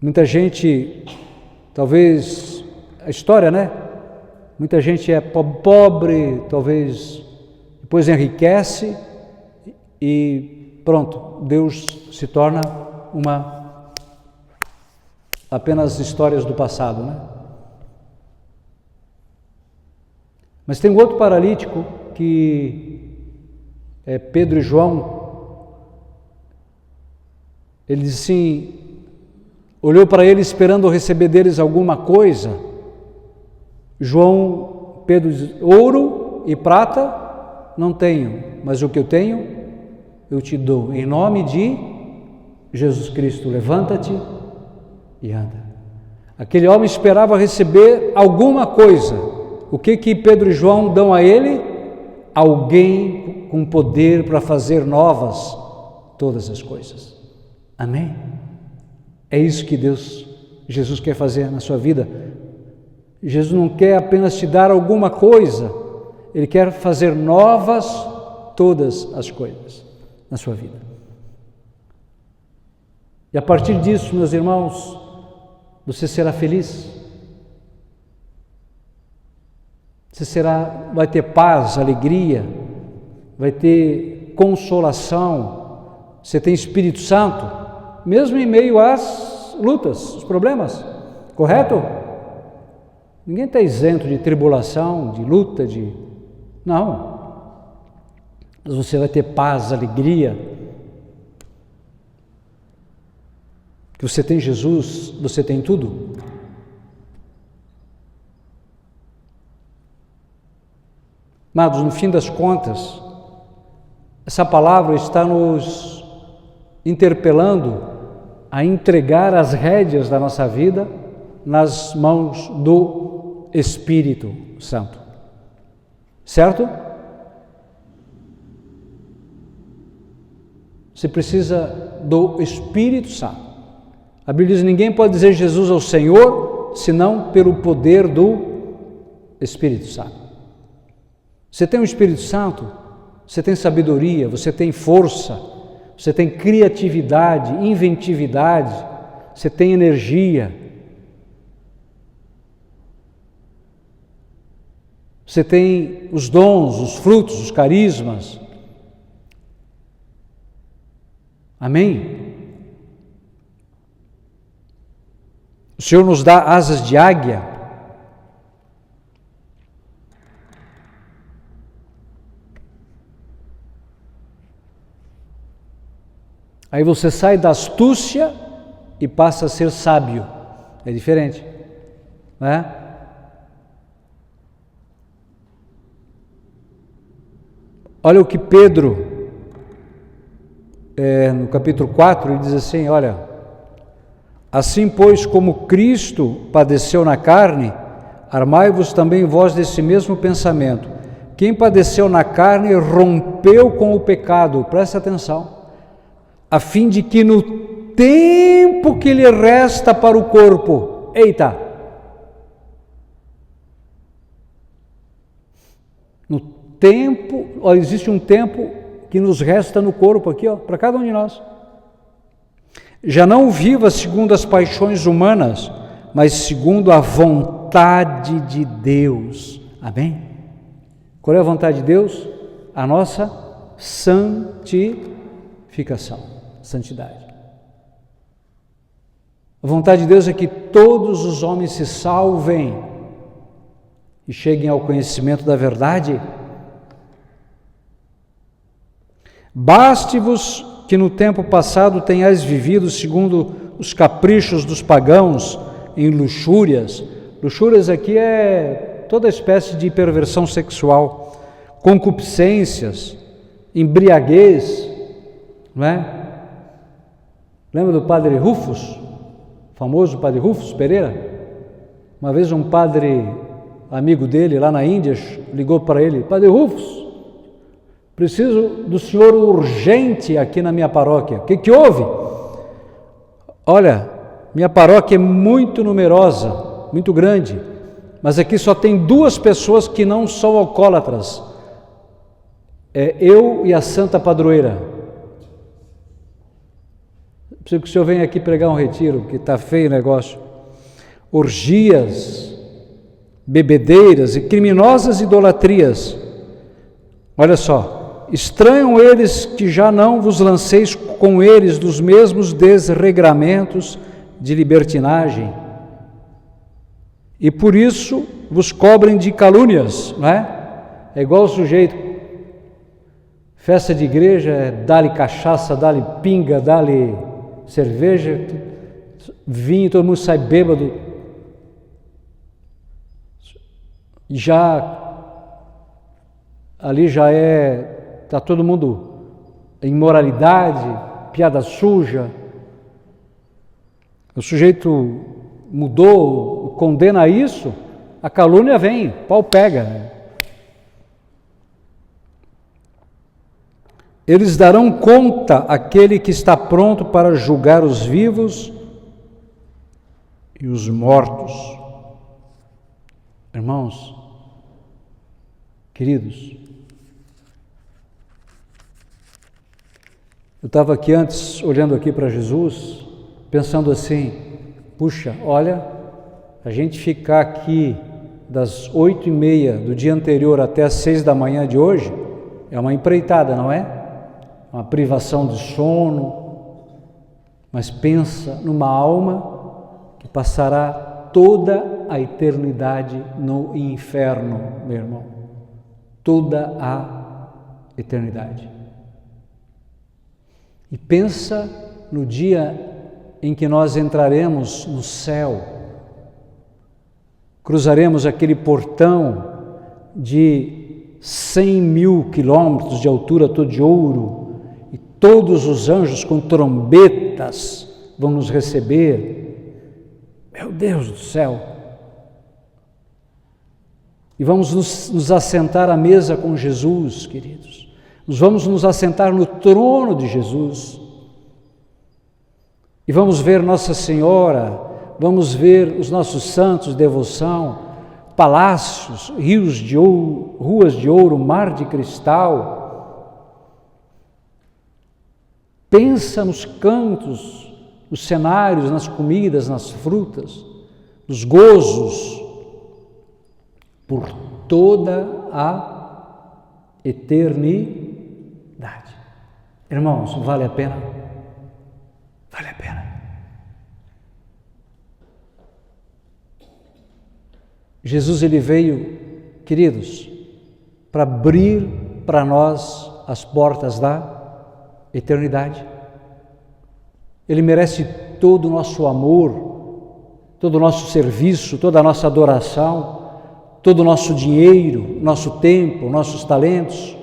[SPEAKER 1] Muita gente, talvez, a história, né? Muita gente é pobre, talvez depois enriquece e pronto, Deus se torna apenas histórias do passado, né? Mas tem um outro paralítico que é Pedro e João. Ele diz assim, olhou para ele esperando receber deles alguma coisa. Pedro diz: ouro e prata não tenho, mas o que eu tenho eu te dou. Em nome de Jesus Cristo, levanta-te e anda. Aquele homem esperava receber alguma coisa. O que Pedro e João dão a ele? Alguém com poder para fazer novas todas as coisas. Amém? É isso que Jesus quer fazer na sua vida. Jesus não quer apenas te dar alguma coisa, Ele quer fazer novas todas as coisas na sua vida. E a partir disso, meus irmãos, você será feliz. Você vai ter paz, alegria, vai ter consolação. Você tem Espírito Santo, mesmo em meio às lutas, os problemas, correto? Ninguém está isento de tribulação, de luta, não. Mas você vai ter paz, alegria. Que você tem Jesus, você tem tudo. Amados, no fim das contas, essa palavra está nos interpelando a entregar as rédeas da nossa vida nas mãos do Espírito Santo. Certo? Você precisa do Espírito Santo. A Bíblia diz: ninguém pode dizer Jesus ao Senhor, senão pelo poder do Espírito Santo. Você tem o Espírito Santo, você tem sabedoria, você tem força, você tem criatividade, inventividade, você tem energia, você tem os dons, os frutos, os carismas. Amém? O Senhor nos dá asas de águia. Aí você sai da astúcia e passa a ser sábio. É diferente, não é? Olha o que Pedro, no capítulo 4, ele diz assim, olha: assim, pois, como Cristo padeceu na carne, armai-vos também vós desse mesmo pensamento. Quem padeceu na carne rompeu com o pecado, presta atenção, a fim de que no tempo que lhe resta para o corpo, no tempo, olha, existe um tempo que nos resta no corpo aqui, para cada um de nós. Já não viva segundo as paixões humanas, mas segundo a vontade de Deus. Amém? Qual é a vontade de Deus? A nossa santificação. Santidade. A vontade de Deus é que todos os homens se salvem e cheguem ao conhecimento da verdade. Baste-vos que no tempo passado tenhais vivido segundo os caprichos dos pagãos, em luxúrias. Luxúrias aqui é toda espécie de perversão sexual, concupiscências, embriaguez, não é? Lembra do padre Rufus, famoso padre Rufus Pereira? Uma vez um padre amigo dele lá na Índia ligou para ele: Padre Rufus, preciso do senhor urgente aqui na minha paróquia. O que houve? Olha, minha paróquia é muito numerosa, muito grande, mas aqui só tem 2 pessoas que não são alcoólatras. É eu e a Santa Padroeira. Preciso que o senhor venha aqui pregar um retiro, que está feio o negócio. Orgias, bebedeiras e criminosas idolatrias. Olha só, estranham eles que já não vos lanceis com eles dos mesmos desregramentos de libertinagem, e por isso vos cobrem de calúnias, não é? É igual o sujeito, festa de igreja, dá-lhe cachaça, dá-lhe pinga, dá-lhe cerveja, vinho, todo mundo sai bêbado, ali já está todo mundo em imoralidade, piada suja. O sujeito mudou, condena isso, a calúnia vem, o pau pega. Eles darão conta àquele que está pronto para julgar os vivos e os mortos. Irmãos, queridos, eu estava aqui antes, olhando aqui para Jesus, pensando assim: puxa, olha, a gente ficar aqui das 8h30 do dia anterior até as 6 da manhã de hoje, é uma empreitada, não é? Uma privação de sono, mas pensa numa alma que passará toda a eternidade no inferno, meu irmão, toda a eternidade. E pensa no dia em que nós entraremos no céu, cruzaremos aquele portão de 100.000 quilômetros de altura, todo de ouro, e todos os anjos com trombetas vão nos receber. Meu Deus do céu! E vamos nos assentar à mesa com Jesus, queridos. Nós vamos nos assentar no trono de Jesus. E vamos ver Nossa Senhora, vamos ver os nossos santos de devoção, palácios, rios de ouro, ruas de ouro, mar de cristal. Pensa nos cantos, nos cenários, nas comidas, nas frutas, nos gozos, por toda a eternidade. Irmãos, vale a pena? Vale a pena. Jesus, ele veio, queridos, para abrir para nós as portas da eternidade. Ele merece todo o nosso amor, todo o nosso serviço, toda a nossa adoração, todo o nosso dinheiro, nosso tempo, nossos talentos.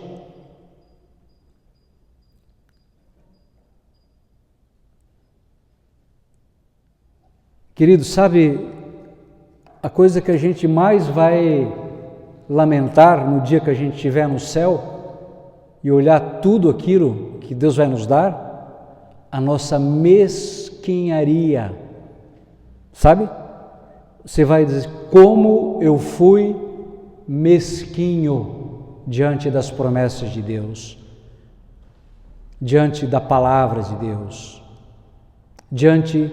[SPEAKER 1] Querido, sabe a coisa que a gente mais vai lamentar no dia que a gente estiver no céu e olhar tudo aquilo que Deus vai nos dar? A nossa mesquinharia. Sabe? Você vai dizer: como eu fui mesquinho diante das promessas de Deus, diante da palavra de Deus, diante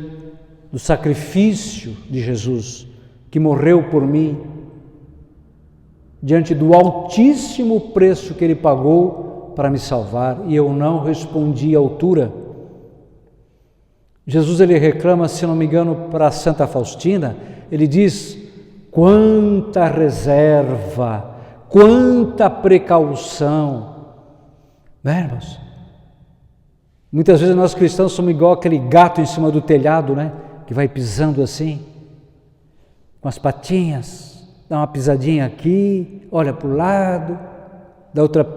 [SPEAKER 1] do sacrifício de Jesus, que morreu por mim, diante do altíssimo preço que Ele pagou para me salvar, e eu não respondi à altura. Jesus, ele reclama, se não me engano, para Santa Faustina, ele diz: quanta reserva, quanta precaução, né, irmãos? Muitas vezes nós cristãos somos igual aquele gato em cima do telhado, né? Que vai pisando assim, com as patinhas, dá uma pisadinha aqui, olha para o lado, da outra,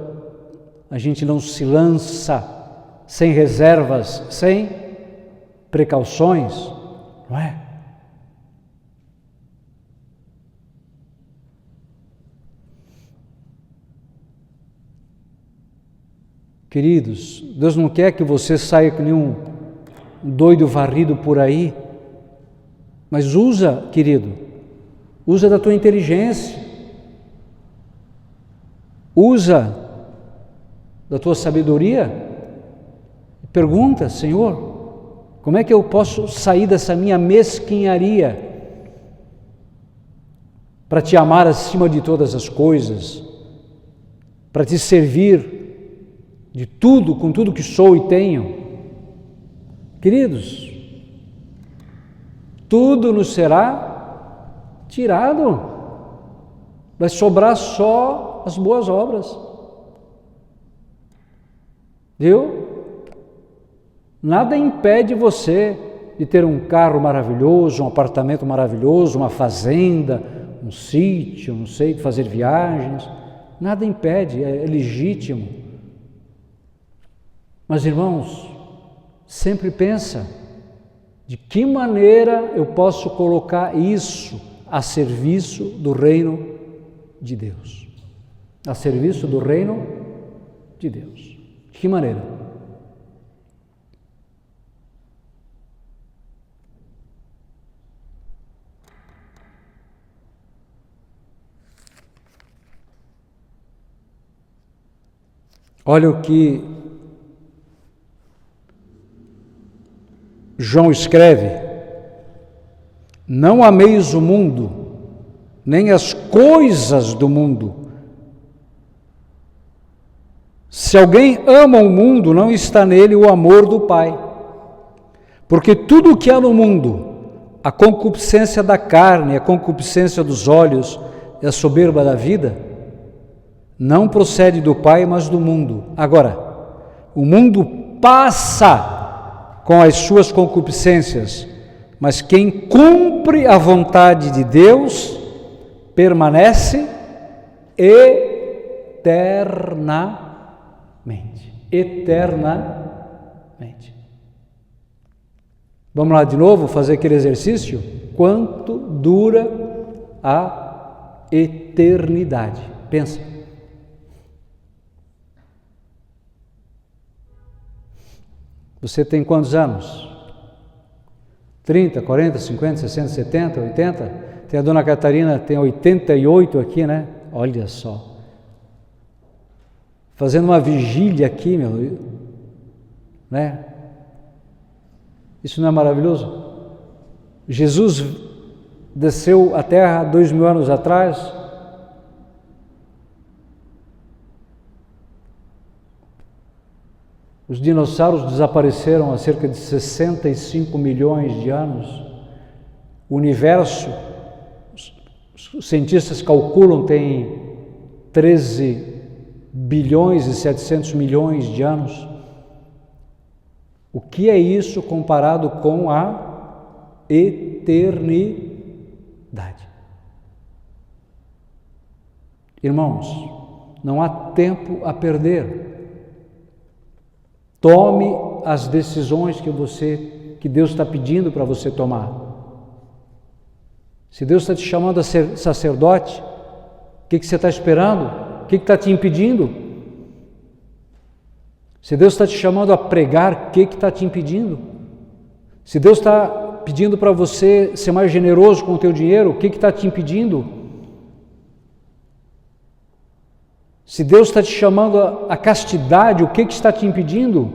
[SPEAKER 1] a gente não se lança sem reservas, sem precauções, não é? Queridos, Deus não quer que você saia que nem um doido varrido por aí, mas usa, querido, usa da tua inteligência, usa da tua sabedoria, pergunta, Senhor, como é que eu posso sair dessa minha mesquinharia para te amar acima de todas as coisas, para te servir de tudo, com tudo que sou e tenho. Queridos, tudo nos será tirado, vai sobrar só as boas obras, viu? Nada impede você de ter um carro maravilhoso, um apartamento maravilhoso, uma fazenda, um sítio, não sei, de fazer viagens, nada impede, é legítimo. Mas, irmãos, sempre pensa, de que maneira eu posso colocar isso a serviço do reino de Deus? A serviço do reino de Deus. De que maneira? Olha o que João escreve: não ameis o mundo, nem as coisas do mundo. Se alguém ama o mundo, não está nele o amor do Pai. Porque tudo o que há no mundo, a concupiscência da carne, a concupiscência dos olhos e a soberba da vida, não procede do Pai, mas do mundo. Agora, o mundo passa com as suas concupiscências, mas quem cumpre a vontade de Deus permanece eternamente. Eternamente. Vamos lá de novo fazer aquele exercício? Quanto dura a eternidade? Pensa. Você tem quantos anos? 30, 40, 50, 60, 70, 80? Tem a dona Catarina, tem 88 aqui, né? Olha só. Fazendo uma vigília aqui, meu, né? Isso não é maravilhoso? Jesus desceu à Terra 2000 anos atrás. Os dinossauros desapareceram há cerca de 65 milhões de anos. O universo, os cientistas calculam, tem 13 bilhões e 700 milhões de anos. O que é isso comparado com a eternidade? Irmãos, não há tempo a perder. Tome as decisões que Deus está pedindo para você tomar. Se Deus está te chamando a ser sacerdote, o que você está esperando? O que está te impedindo? Se Deus está te chamando a pregar, o que está te impedindo? Se Deus está pedindo para você ser mais generoso com o teu dinheiro, o que está te impedindo? Se Deus está te chamando a castidade, o que está te impedindo?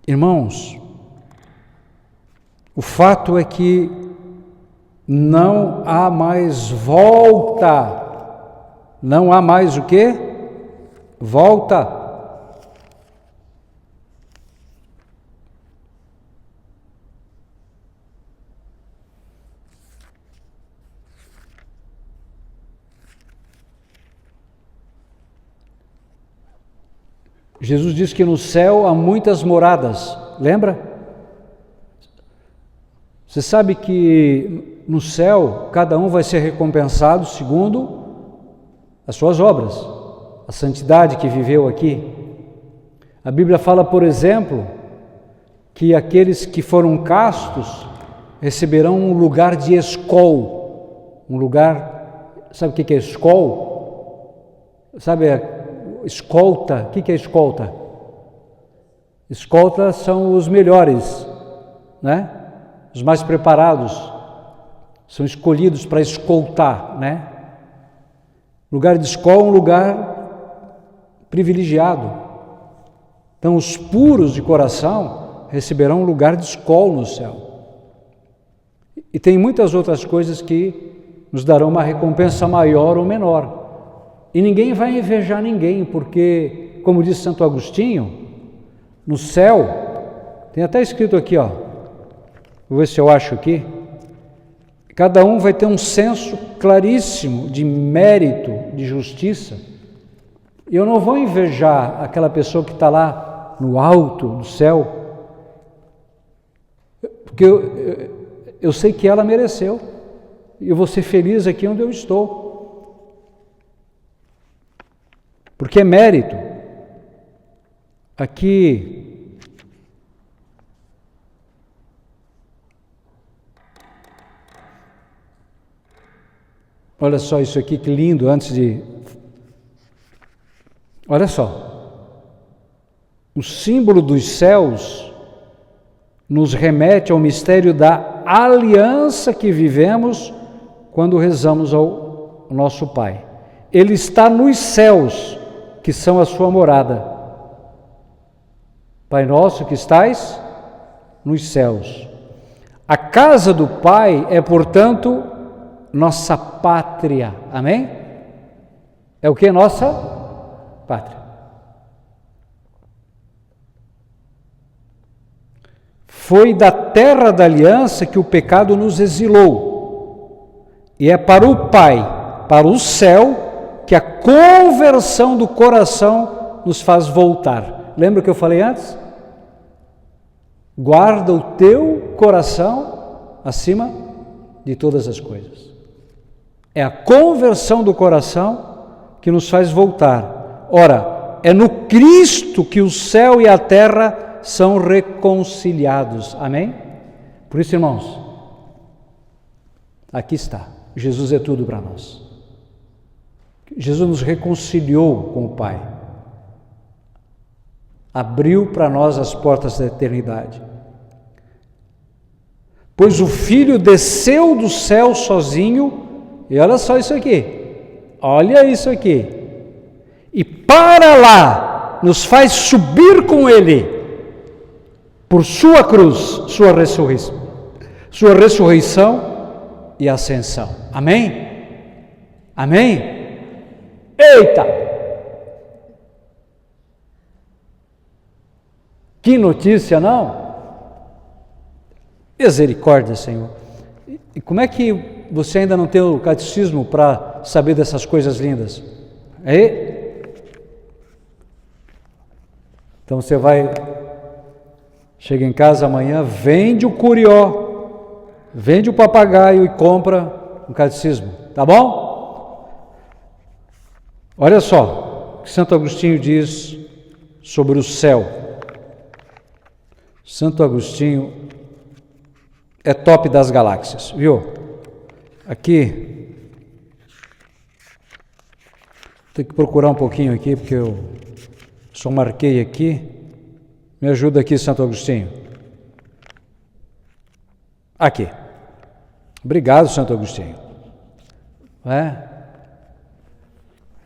[SPEAKER 1] Irmãos, o fato é que não há mais volta. Não há mais o quê? Volta. Jesus disse que no céu há muitas moradas, lembra? Você sabe que no céu cada um vai ser recompensado segundo as suas obras, a santidade que viveu aqui. A Bíblia fala, por exemplo, que aqueles que foram castos receberão um lugar de escol, um lugar, sabe o que é escol? Sabe escolta? O que é escolta? Escolta são os melhores, né? Os mais preparados, são escolhidos para escoltar, né? Lugar de escola é um lugar privilegiado. Então, os puros de coração receberão um lugar de escola no céu. E tem muitas outras coisas que nos darão uma recompensa maior ou menor. E ninguém vai invejar ninguém, porque, como disse Santo Agostinho, no céu, tem até escrito aqui, ó, vou ver se eu acho aqui, cada um vai ter um senso claríssimo de mérito, de justiça. E eu não vou invejar aquela pessoa que está lá no alto do céu, porque eu sei que ela mereceu, e eu vou ser feliz aqui onde eu estou, porque é mérito. Aqui, olha só isso aqui, que lindo, olha só, o símbolo dos céus nos remete ao mistério da aliança que vivemos quando rezamos ao nosso Pai. Ele está nos céus, que são a sua morada. Pai nosso que estais nos céus. A casa do Pai é, portanto, nossa pátria. Amém? É o que? Nossa pátria. Foi da terra da aliança que o pecado nos exilou. E é para o Pai, para o céu, que a conversão do coração nos faz voltar. Lembra o que eu falei antes? Guarda o teu coração acima de todas as coisas. É a conversão do coração que nos faz voltar. Ora, é no Cristo que o céu e a terra são reconciliados. Amém? Por isso, irmãos, aqui está. Jesus é tudo para nós. Jesus nos reconciliou com o Pai. Abriu para nós as portas da eternidade. Pois o Filho desceu do céu sozinho, e olha só isso aqui, olha isso aqui, e para lá nos faz subir com Ele, por sua cruz, sua ressurreição e ascensão. Amém? Amém? Eita! Que notícia, não? Misericórdia, Senhor. E como é que você ainda não tem o catecismo para saber dessas coisas lindas? Então você vai, chega em casa amanhã, vende o curió, vende o papagaio e compra um catecismo, tá bom? Olha só o que Santo Agostinho diz sobre o céu. Santo Agostinho é top das galáxias, viu? Aqui, tem que procurar um pouquinho aqui, porque eu só marquei aqui. Me ajuda aqui, Santo Agostinho. Aqui. Obrigado, Santo Agostinho.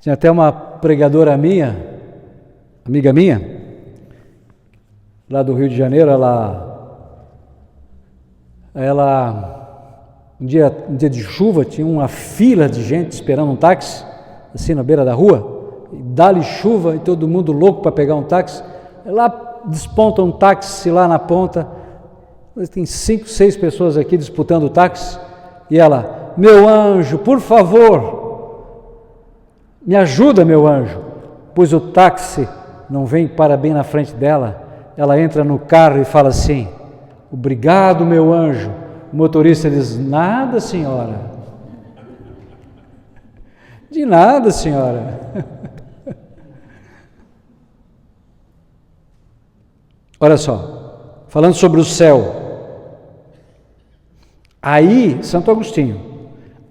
[SPEAKER 1] Tinha até uma pregadora minha, amiga minha, lá do Rio de Janeiro, um dia de chuva, tinha uma fila de gente esperando um táxi, assim na beira da rua, e dá-lhe chuva e todo mundo louco para pegar um táxi. Lá desponta um táxi lá na ponta, tem 5, 6 pessoas aqui disputando o táxi, e ela, meu anjo, por favor, me ajuda, meu anjo, pois o táxi não vem para bem na frente dela, ela entra no carro e fala assim: obrigado, meu anjo. O motorista diz: nada, senhora. De nada, senhora. Olha só, falando sobre o céu. Aí, Santo Agostinho,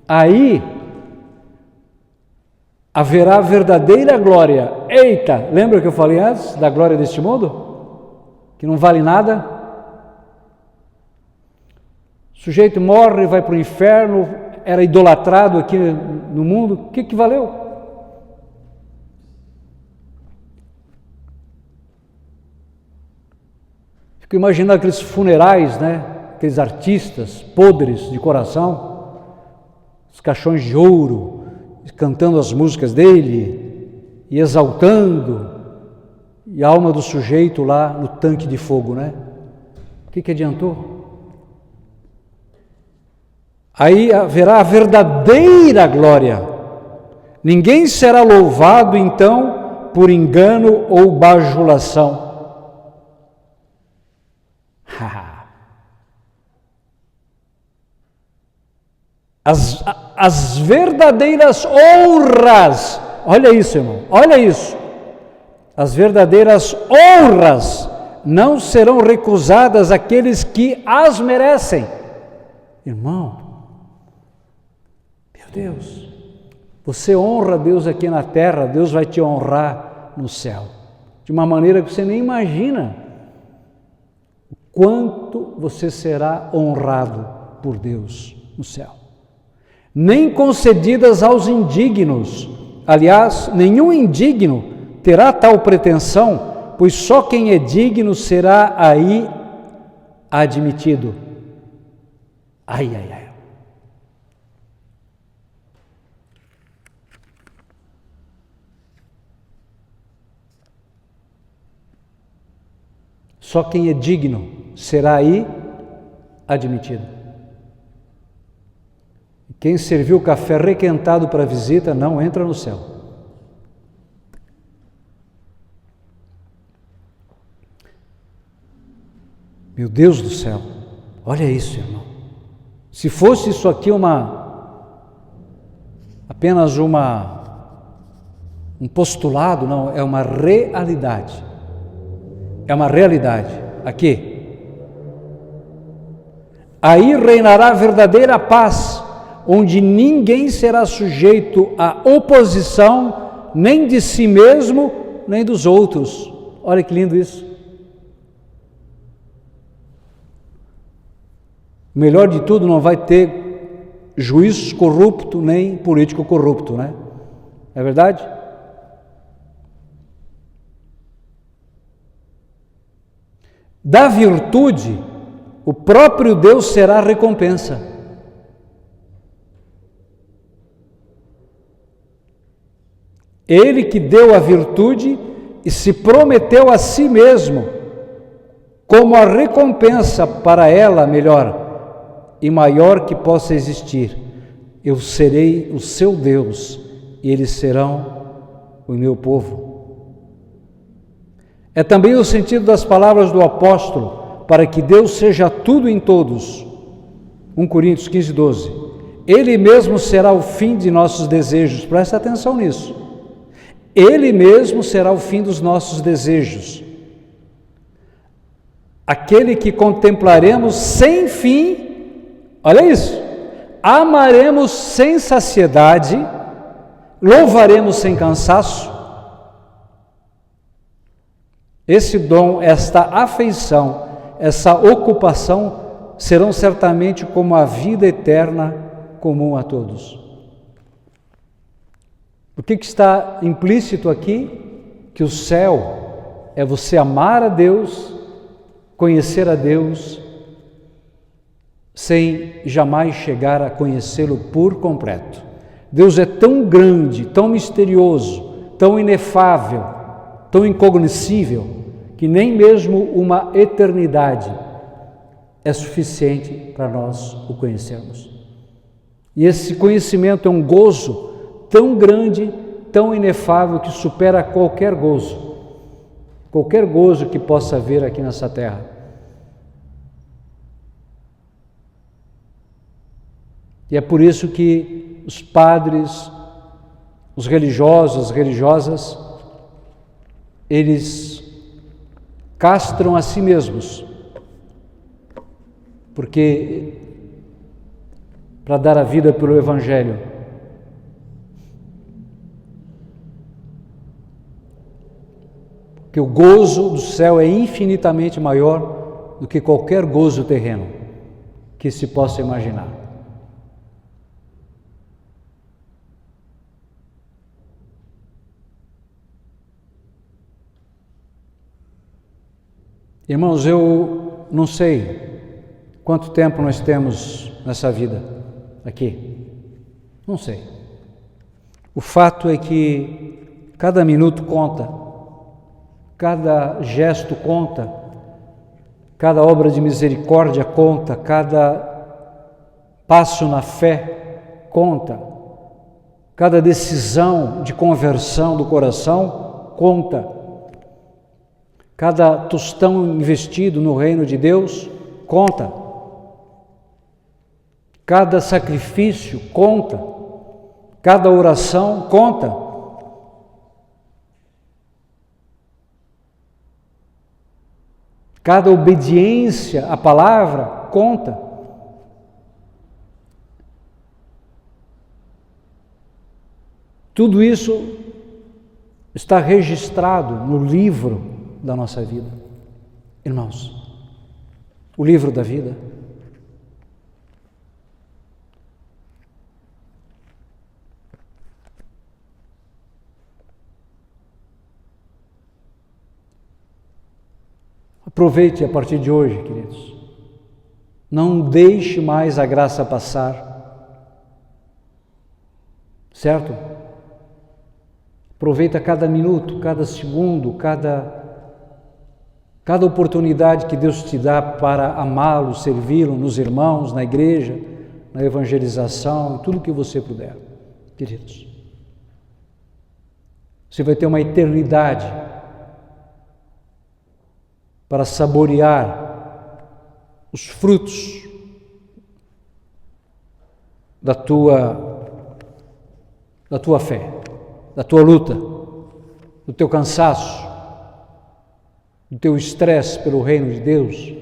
[SPEAKER 1] aí haverá verdadeira glória. Eita, lembra que eu falei antes da glória deste mundo? Que não vale nada? O sujeito morre, vai para o inferno, era idolatrado aqui no mundo, o que valeu? Fico imaginando aqueles funerais, né? Aqueles artistas podres de coração, os caixões de ouro, cantando as músicas dele e exaltando, e a alma do sujeito lá no tanque de fogo, né? O que adiantou? Aí haverá a verdadeira glória. Ninguém será louvado então por engano ou bajulação. As verdadeiras honras, olha isso, irmão, olha isso. As verdadeiras honras não serão recusadas àqueles que as merecem. Irmão, meu Deus, você honra Deus aqui na terra, Deus vai te honrar no céu, de uma maneira que você nem imagina o quanto você será honrado por Deus no céu. Nem concedidas aos indignos. Aliás, nenhum indigno terá tal pretensão, pois só quem é digno será aí admitido. Ai, ai, ai. Só quem é digno será aí admitido. Quem serviu o café requentado para a visita não entra no céu. Meu Deus do céu, olha isso, irmão. Se fosse isso aqui apenas um postulado, não, é uma realidade. É uma realidade. Aqui. Aí reinará a verdadeira paz, onde ninguém será sujeito à oposição, nem de si mesmo, nem dos outros. Olha que lindo isso. O melhor de tudo, não vai ter juiz corrupto, nem político corrupto, né? É verdade? Da virtude, o próprio Deus será a recompensa. Ele que deu a virtude e se prometeu a si mesmo como a recompensa para ela melhor e maior que possa existir. Eu serei o seu Deus e eles serão o meu povo. É também o sentido das palavras do apóstolo, para que Deus seja tudo em todos. 1 Coríntios 15, 12. Ele mesmo será o fim de nossos desejos. Presta atenção nisso. Ele mesmo será o fim dos nossos desejos. Aquele que contemplaremos sem fim, olha isso, amaremos sem saciedade, louvaremos sem cansaço. Esse dom, esta afeição, essa ocupação serão certamente como a vida eterna comum a todos. O que está implícito aqui? Que o céu é você amar a Deus, conhecer a Deus, sem jamais chegar a conhecê-lo por completo. Deus é tão grande, tão misterioso, tão inefável, tão incognoscível, que nem mesmo uma eternidade é suficiente para nós o conhecermos. E esse conhecimento é um gozo tão grande, tão inefável, que supera qualquer gozo. qualquer gozo que possa haver aqui nessa terra. E é por isso que os padres, os religiosos, as religiosas, eles castram a si mesmos, porque para dar a vida pelo Evangelho. Porque o gozo do céu é infinitamente maior do que qualquer gozo terreno que se possa imaginar. Irmãos, eu não sei quanto tempo nós temos nessa vida aqui. Não sei. O fato é que cada minuto conta, cada gesto conta, cada obra de misericórdia conta, cada passo na fé conta, cada decisão de conversão do coração conta. Cada tostão investido no reino de Deus conta. Cada sacrifício conta. Cada oração conta. Cada obediência à palavra conta. Tudo isso está registrado no livro da nossa vida. Irmãos, o livro da vida. Aproveite a partir de hoje, queridos. Não deixe mais a graça passar. Certo? Aproveita cada minuto, cada segundo, cada oportunidade que Deus te dá para amá-lo, servi-lo nos irmãos, na igreja, na evangelização, em tudo que você puder, queridos. Você vai ter uma eternidade para saborear os frutos da tua fé, da tua luta, do teu cansaço, do teu estresse pelo reino de Deus.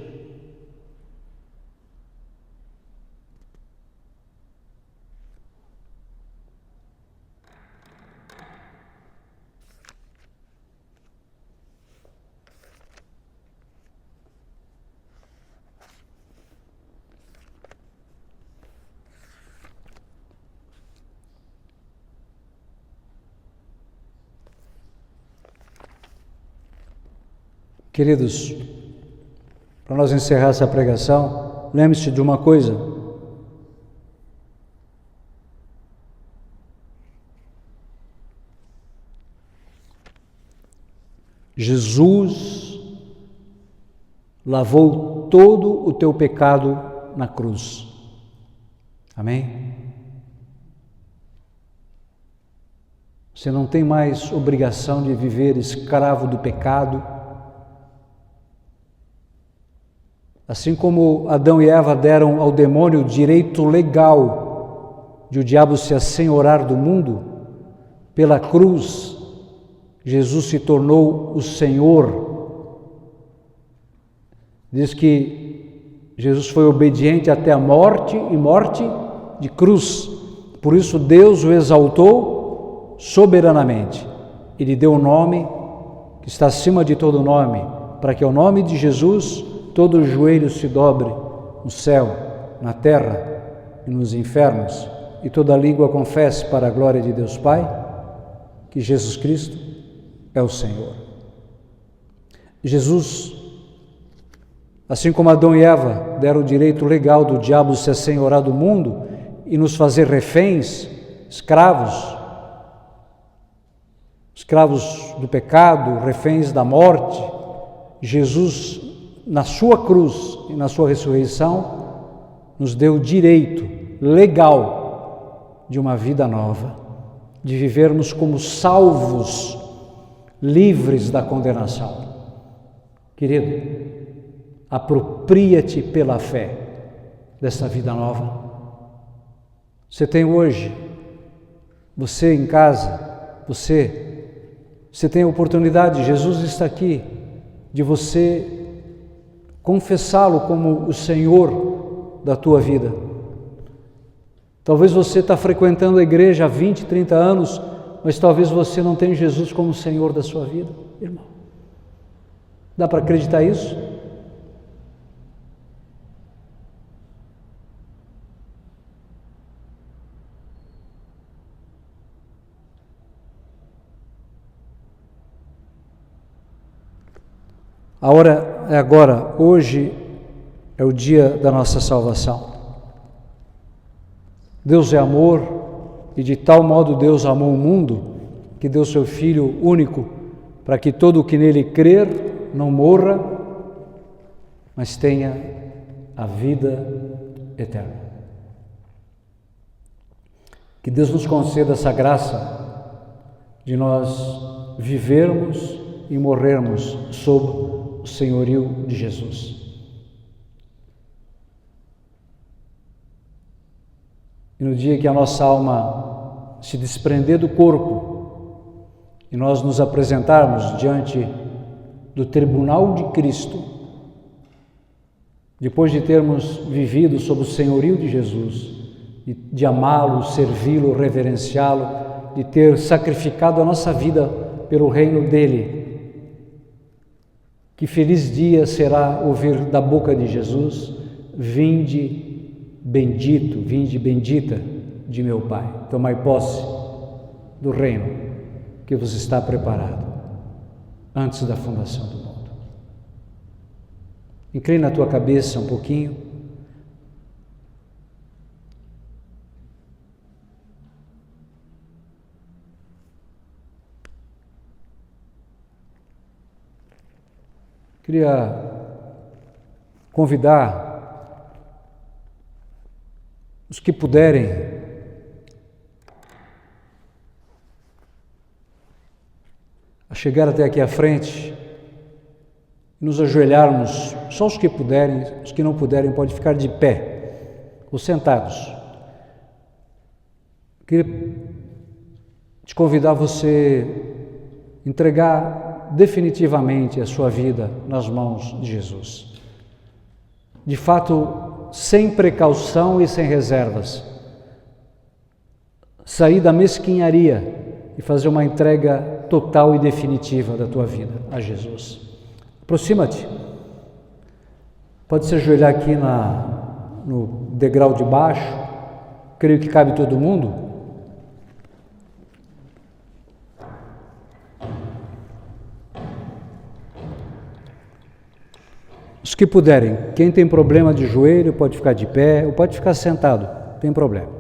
[SPEAKER 1] Queridos, para nós encerrar essa pregação, lembre-se de uma coisa. Jesus lavou todo o teu pecado na cruz. Amém? Você não tem mais obrigação de viver escravo do pecado. Assim como Adão e Eva deram ao demônio o direito legal de o diabo se assenhorar do mundo, pela cruz, Jesus se tornou o Senhor. Diz que Jesus foi obediente até a morte e morte de cruz. Por isso Deus o exaltou soberanamente. Ele deu um nome que está acima de todo nome, para que ao nome de Jesus todo joelho se dobre no céu, na terra e nos infernos, e toda língua confesse para a glória de Deus Pai que Jesus Cristo é o Senhor. Jesus, assim como Adão e Eva deram o direito legal do diabo se assenhorar do mundo e nos fazer reféns, escravos do pecado, reféns da morte, Jesus, na sua cruz e na sua ressurreição, nos deu o direito legal de uma vida nova, de vivermos como salvos, livres da condenação. Querido, apropria-te pela fé desta vida nova. Você tem hoje, você em casa, você tem a oportunidade, Jesus está aqui, de você confessá-lo como o Senhor da tua vida. Talvez você está frequentando a igreja há 20, 30 anos, mas talvez você não tenha Jesus como Senhor da sua vida, irmão. Dá para acreditar isso? A hora é agora, hoje é o dia da nossa salvação. Deus é amor e de tal modo Deus amou o mundo que deu seu Filho único para que todo o que nele crer não morra, mas tenha a vida eterna. Que Deus nos conceda essa graça de nós vivermos e morrermos sob o senhorio de Jesus. E no dia que a nossa alma se desprender do corpo e nós nos apresentarmos diante do tribunal de Cristo, depois de termos vivido sob o senhorio de Jesus, de amá-lo, servi-lo, reverenciá-lo, de ter sacrificado a nossa vida pelo reino dele, que feliz dia será ouvir da boca de Jesus: vinde bendito, vinde bendita de meu Pai, tomai posse do reino que vos está preparado antes da fundação do mundo. Inclina a tua cabeça um pouquinho. Queria convidar os que puderem a chegar até aqui à frente e nos ajoelharmos, só os que puderem, os que não puderem podem ficar de pé ou sentados. Queria te convidar a você entregar definitivamente a sua vida nas mãos de Jesus. De fato, sem precaução e sem reservas. Sair da mesquinharia e fazer uma entrega total e definitiva da tua vida a Jesus. Aproxima-te. Pode se ajoelhar aqui no degrau de baixo. Creio que cabe todo mundo. Os que puderem, quem tem problema de joelho pode ficar de pé ou pode ficar sentado, não tem problema.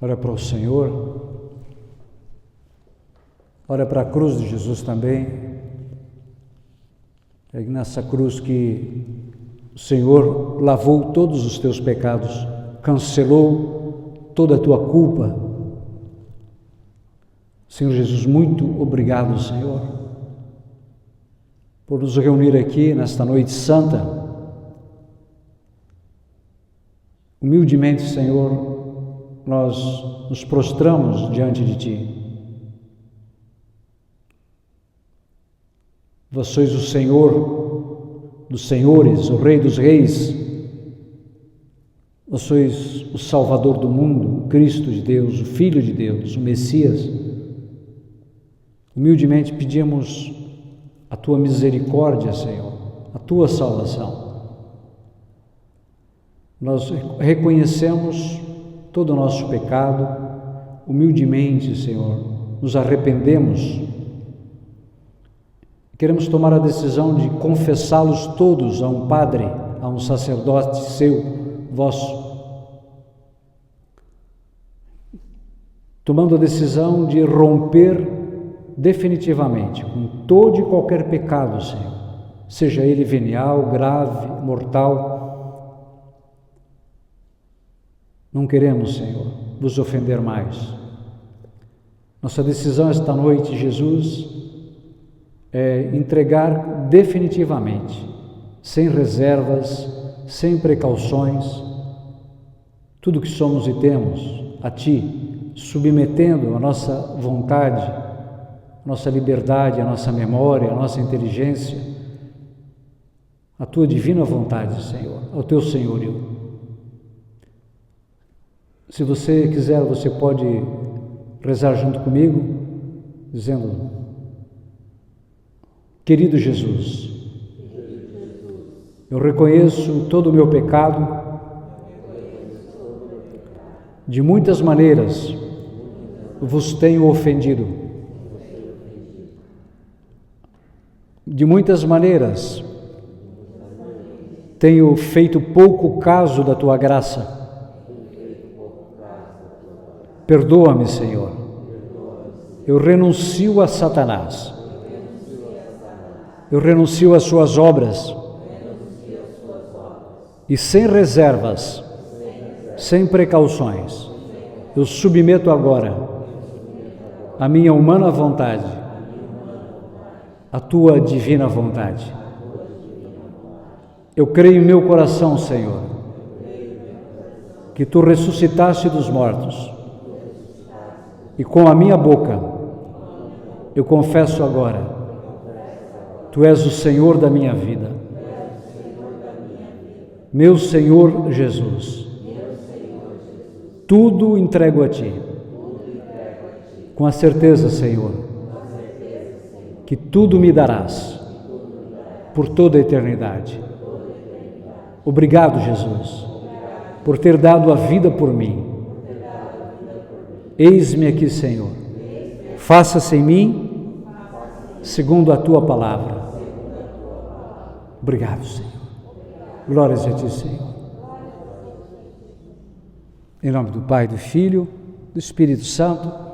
[SPEAKER 1] Ora para o Senhor, ora para a cruz de Jesus também. É nessa cruz que o Senhor lavou todos os teus pecados, cancelou toda a tua culpa. Senhor Jesus, muito obrigado, Senhor, por nos reunir aqui nesta noite santa. Humildemente, Senhor, nós nos prostramos diante de Ti. Vós sois o Senhor dos senhores, o Rei dos reis. Vós sois o Salvador do mundo, o Cristo de Deus, o Filho de Deus, o Messias. Humildemente pedimos a Tua misericórdia, Senhor, a Tua salvação. Nós reconhecemos todo o nosso pecado, humildemente, Senhor, nos arrependemos. Queremos tomar a decisão de confessá-los todos a um padre, a um sacerdote seu, vosso. Tomando a decisão de romper definitivamente com todo e qualquer pecado, Senhor, seja ele venial, grave, mortal. Não queremos, Senhor, vos ofender mais. Nossa decisão esta noite, Jesus, é entregar definitivamente, sem reservas, sem precauções, tudo que somos e temos a Ti, submetendo a nossa vontade, a nossa liberdade, a nossa memória, a nossa inteligência, a Tua divina vontade, Senhor, ao Teu senhorio. Se você quiser, você pode rezar junto comigo, dizendo: querido Jesus, eu reconheço todo o meu pecado, de muitas maneiras vos tenho ofendido, de muitas maneiras tenho feito pouco caso da Tua graça. Perdoa-me, Senhor. Eu renuncio a Satanás. Eu renuncio às suas obras. E sem reservas, sem precauções, eu submeto agora a minha humana vontade, a Tua divina vontade. Eu creio em meu coração, Senhor, que Tu ressuscitaste dos mortos, e com a minha boca eu confesso agora: Tu és o Senhor da minha vida. Meu Senhor Jesus, tudo entrego a Ti, com a certeza, Senhor, que tudo me darás por toda a eternidade. Obrigado, Jesus, por ter dado a vida por mim. Eis-me aqui, Senhor. Faça-se em mim segundo a Tua palavra. Obrigado, Senhor. Glórias a Ti, Senhor. Em nome do Pai, do Filho, do Espírito Santo.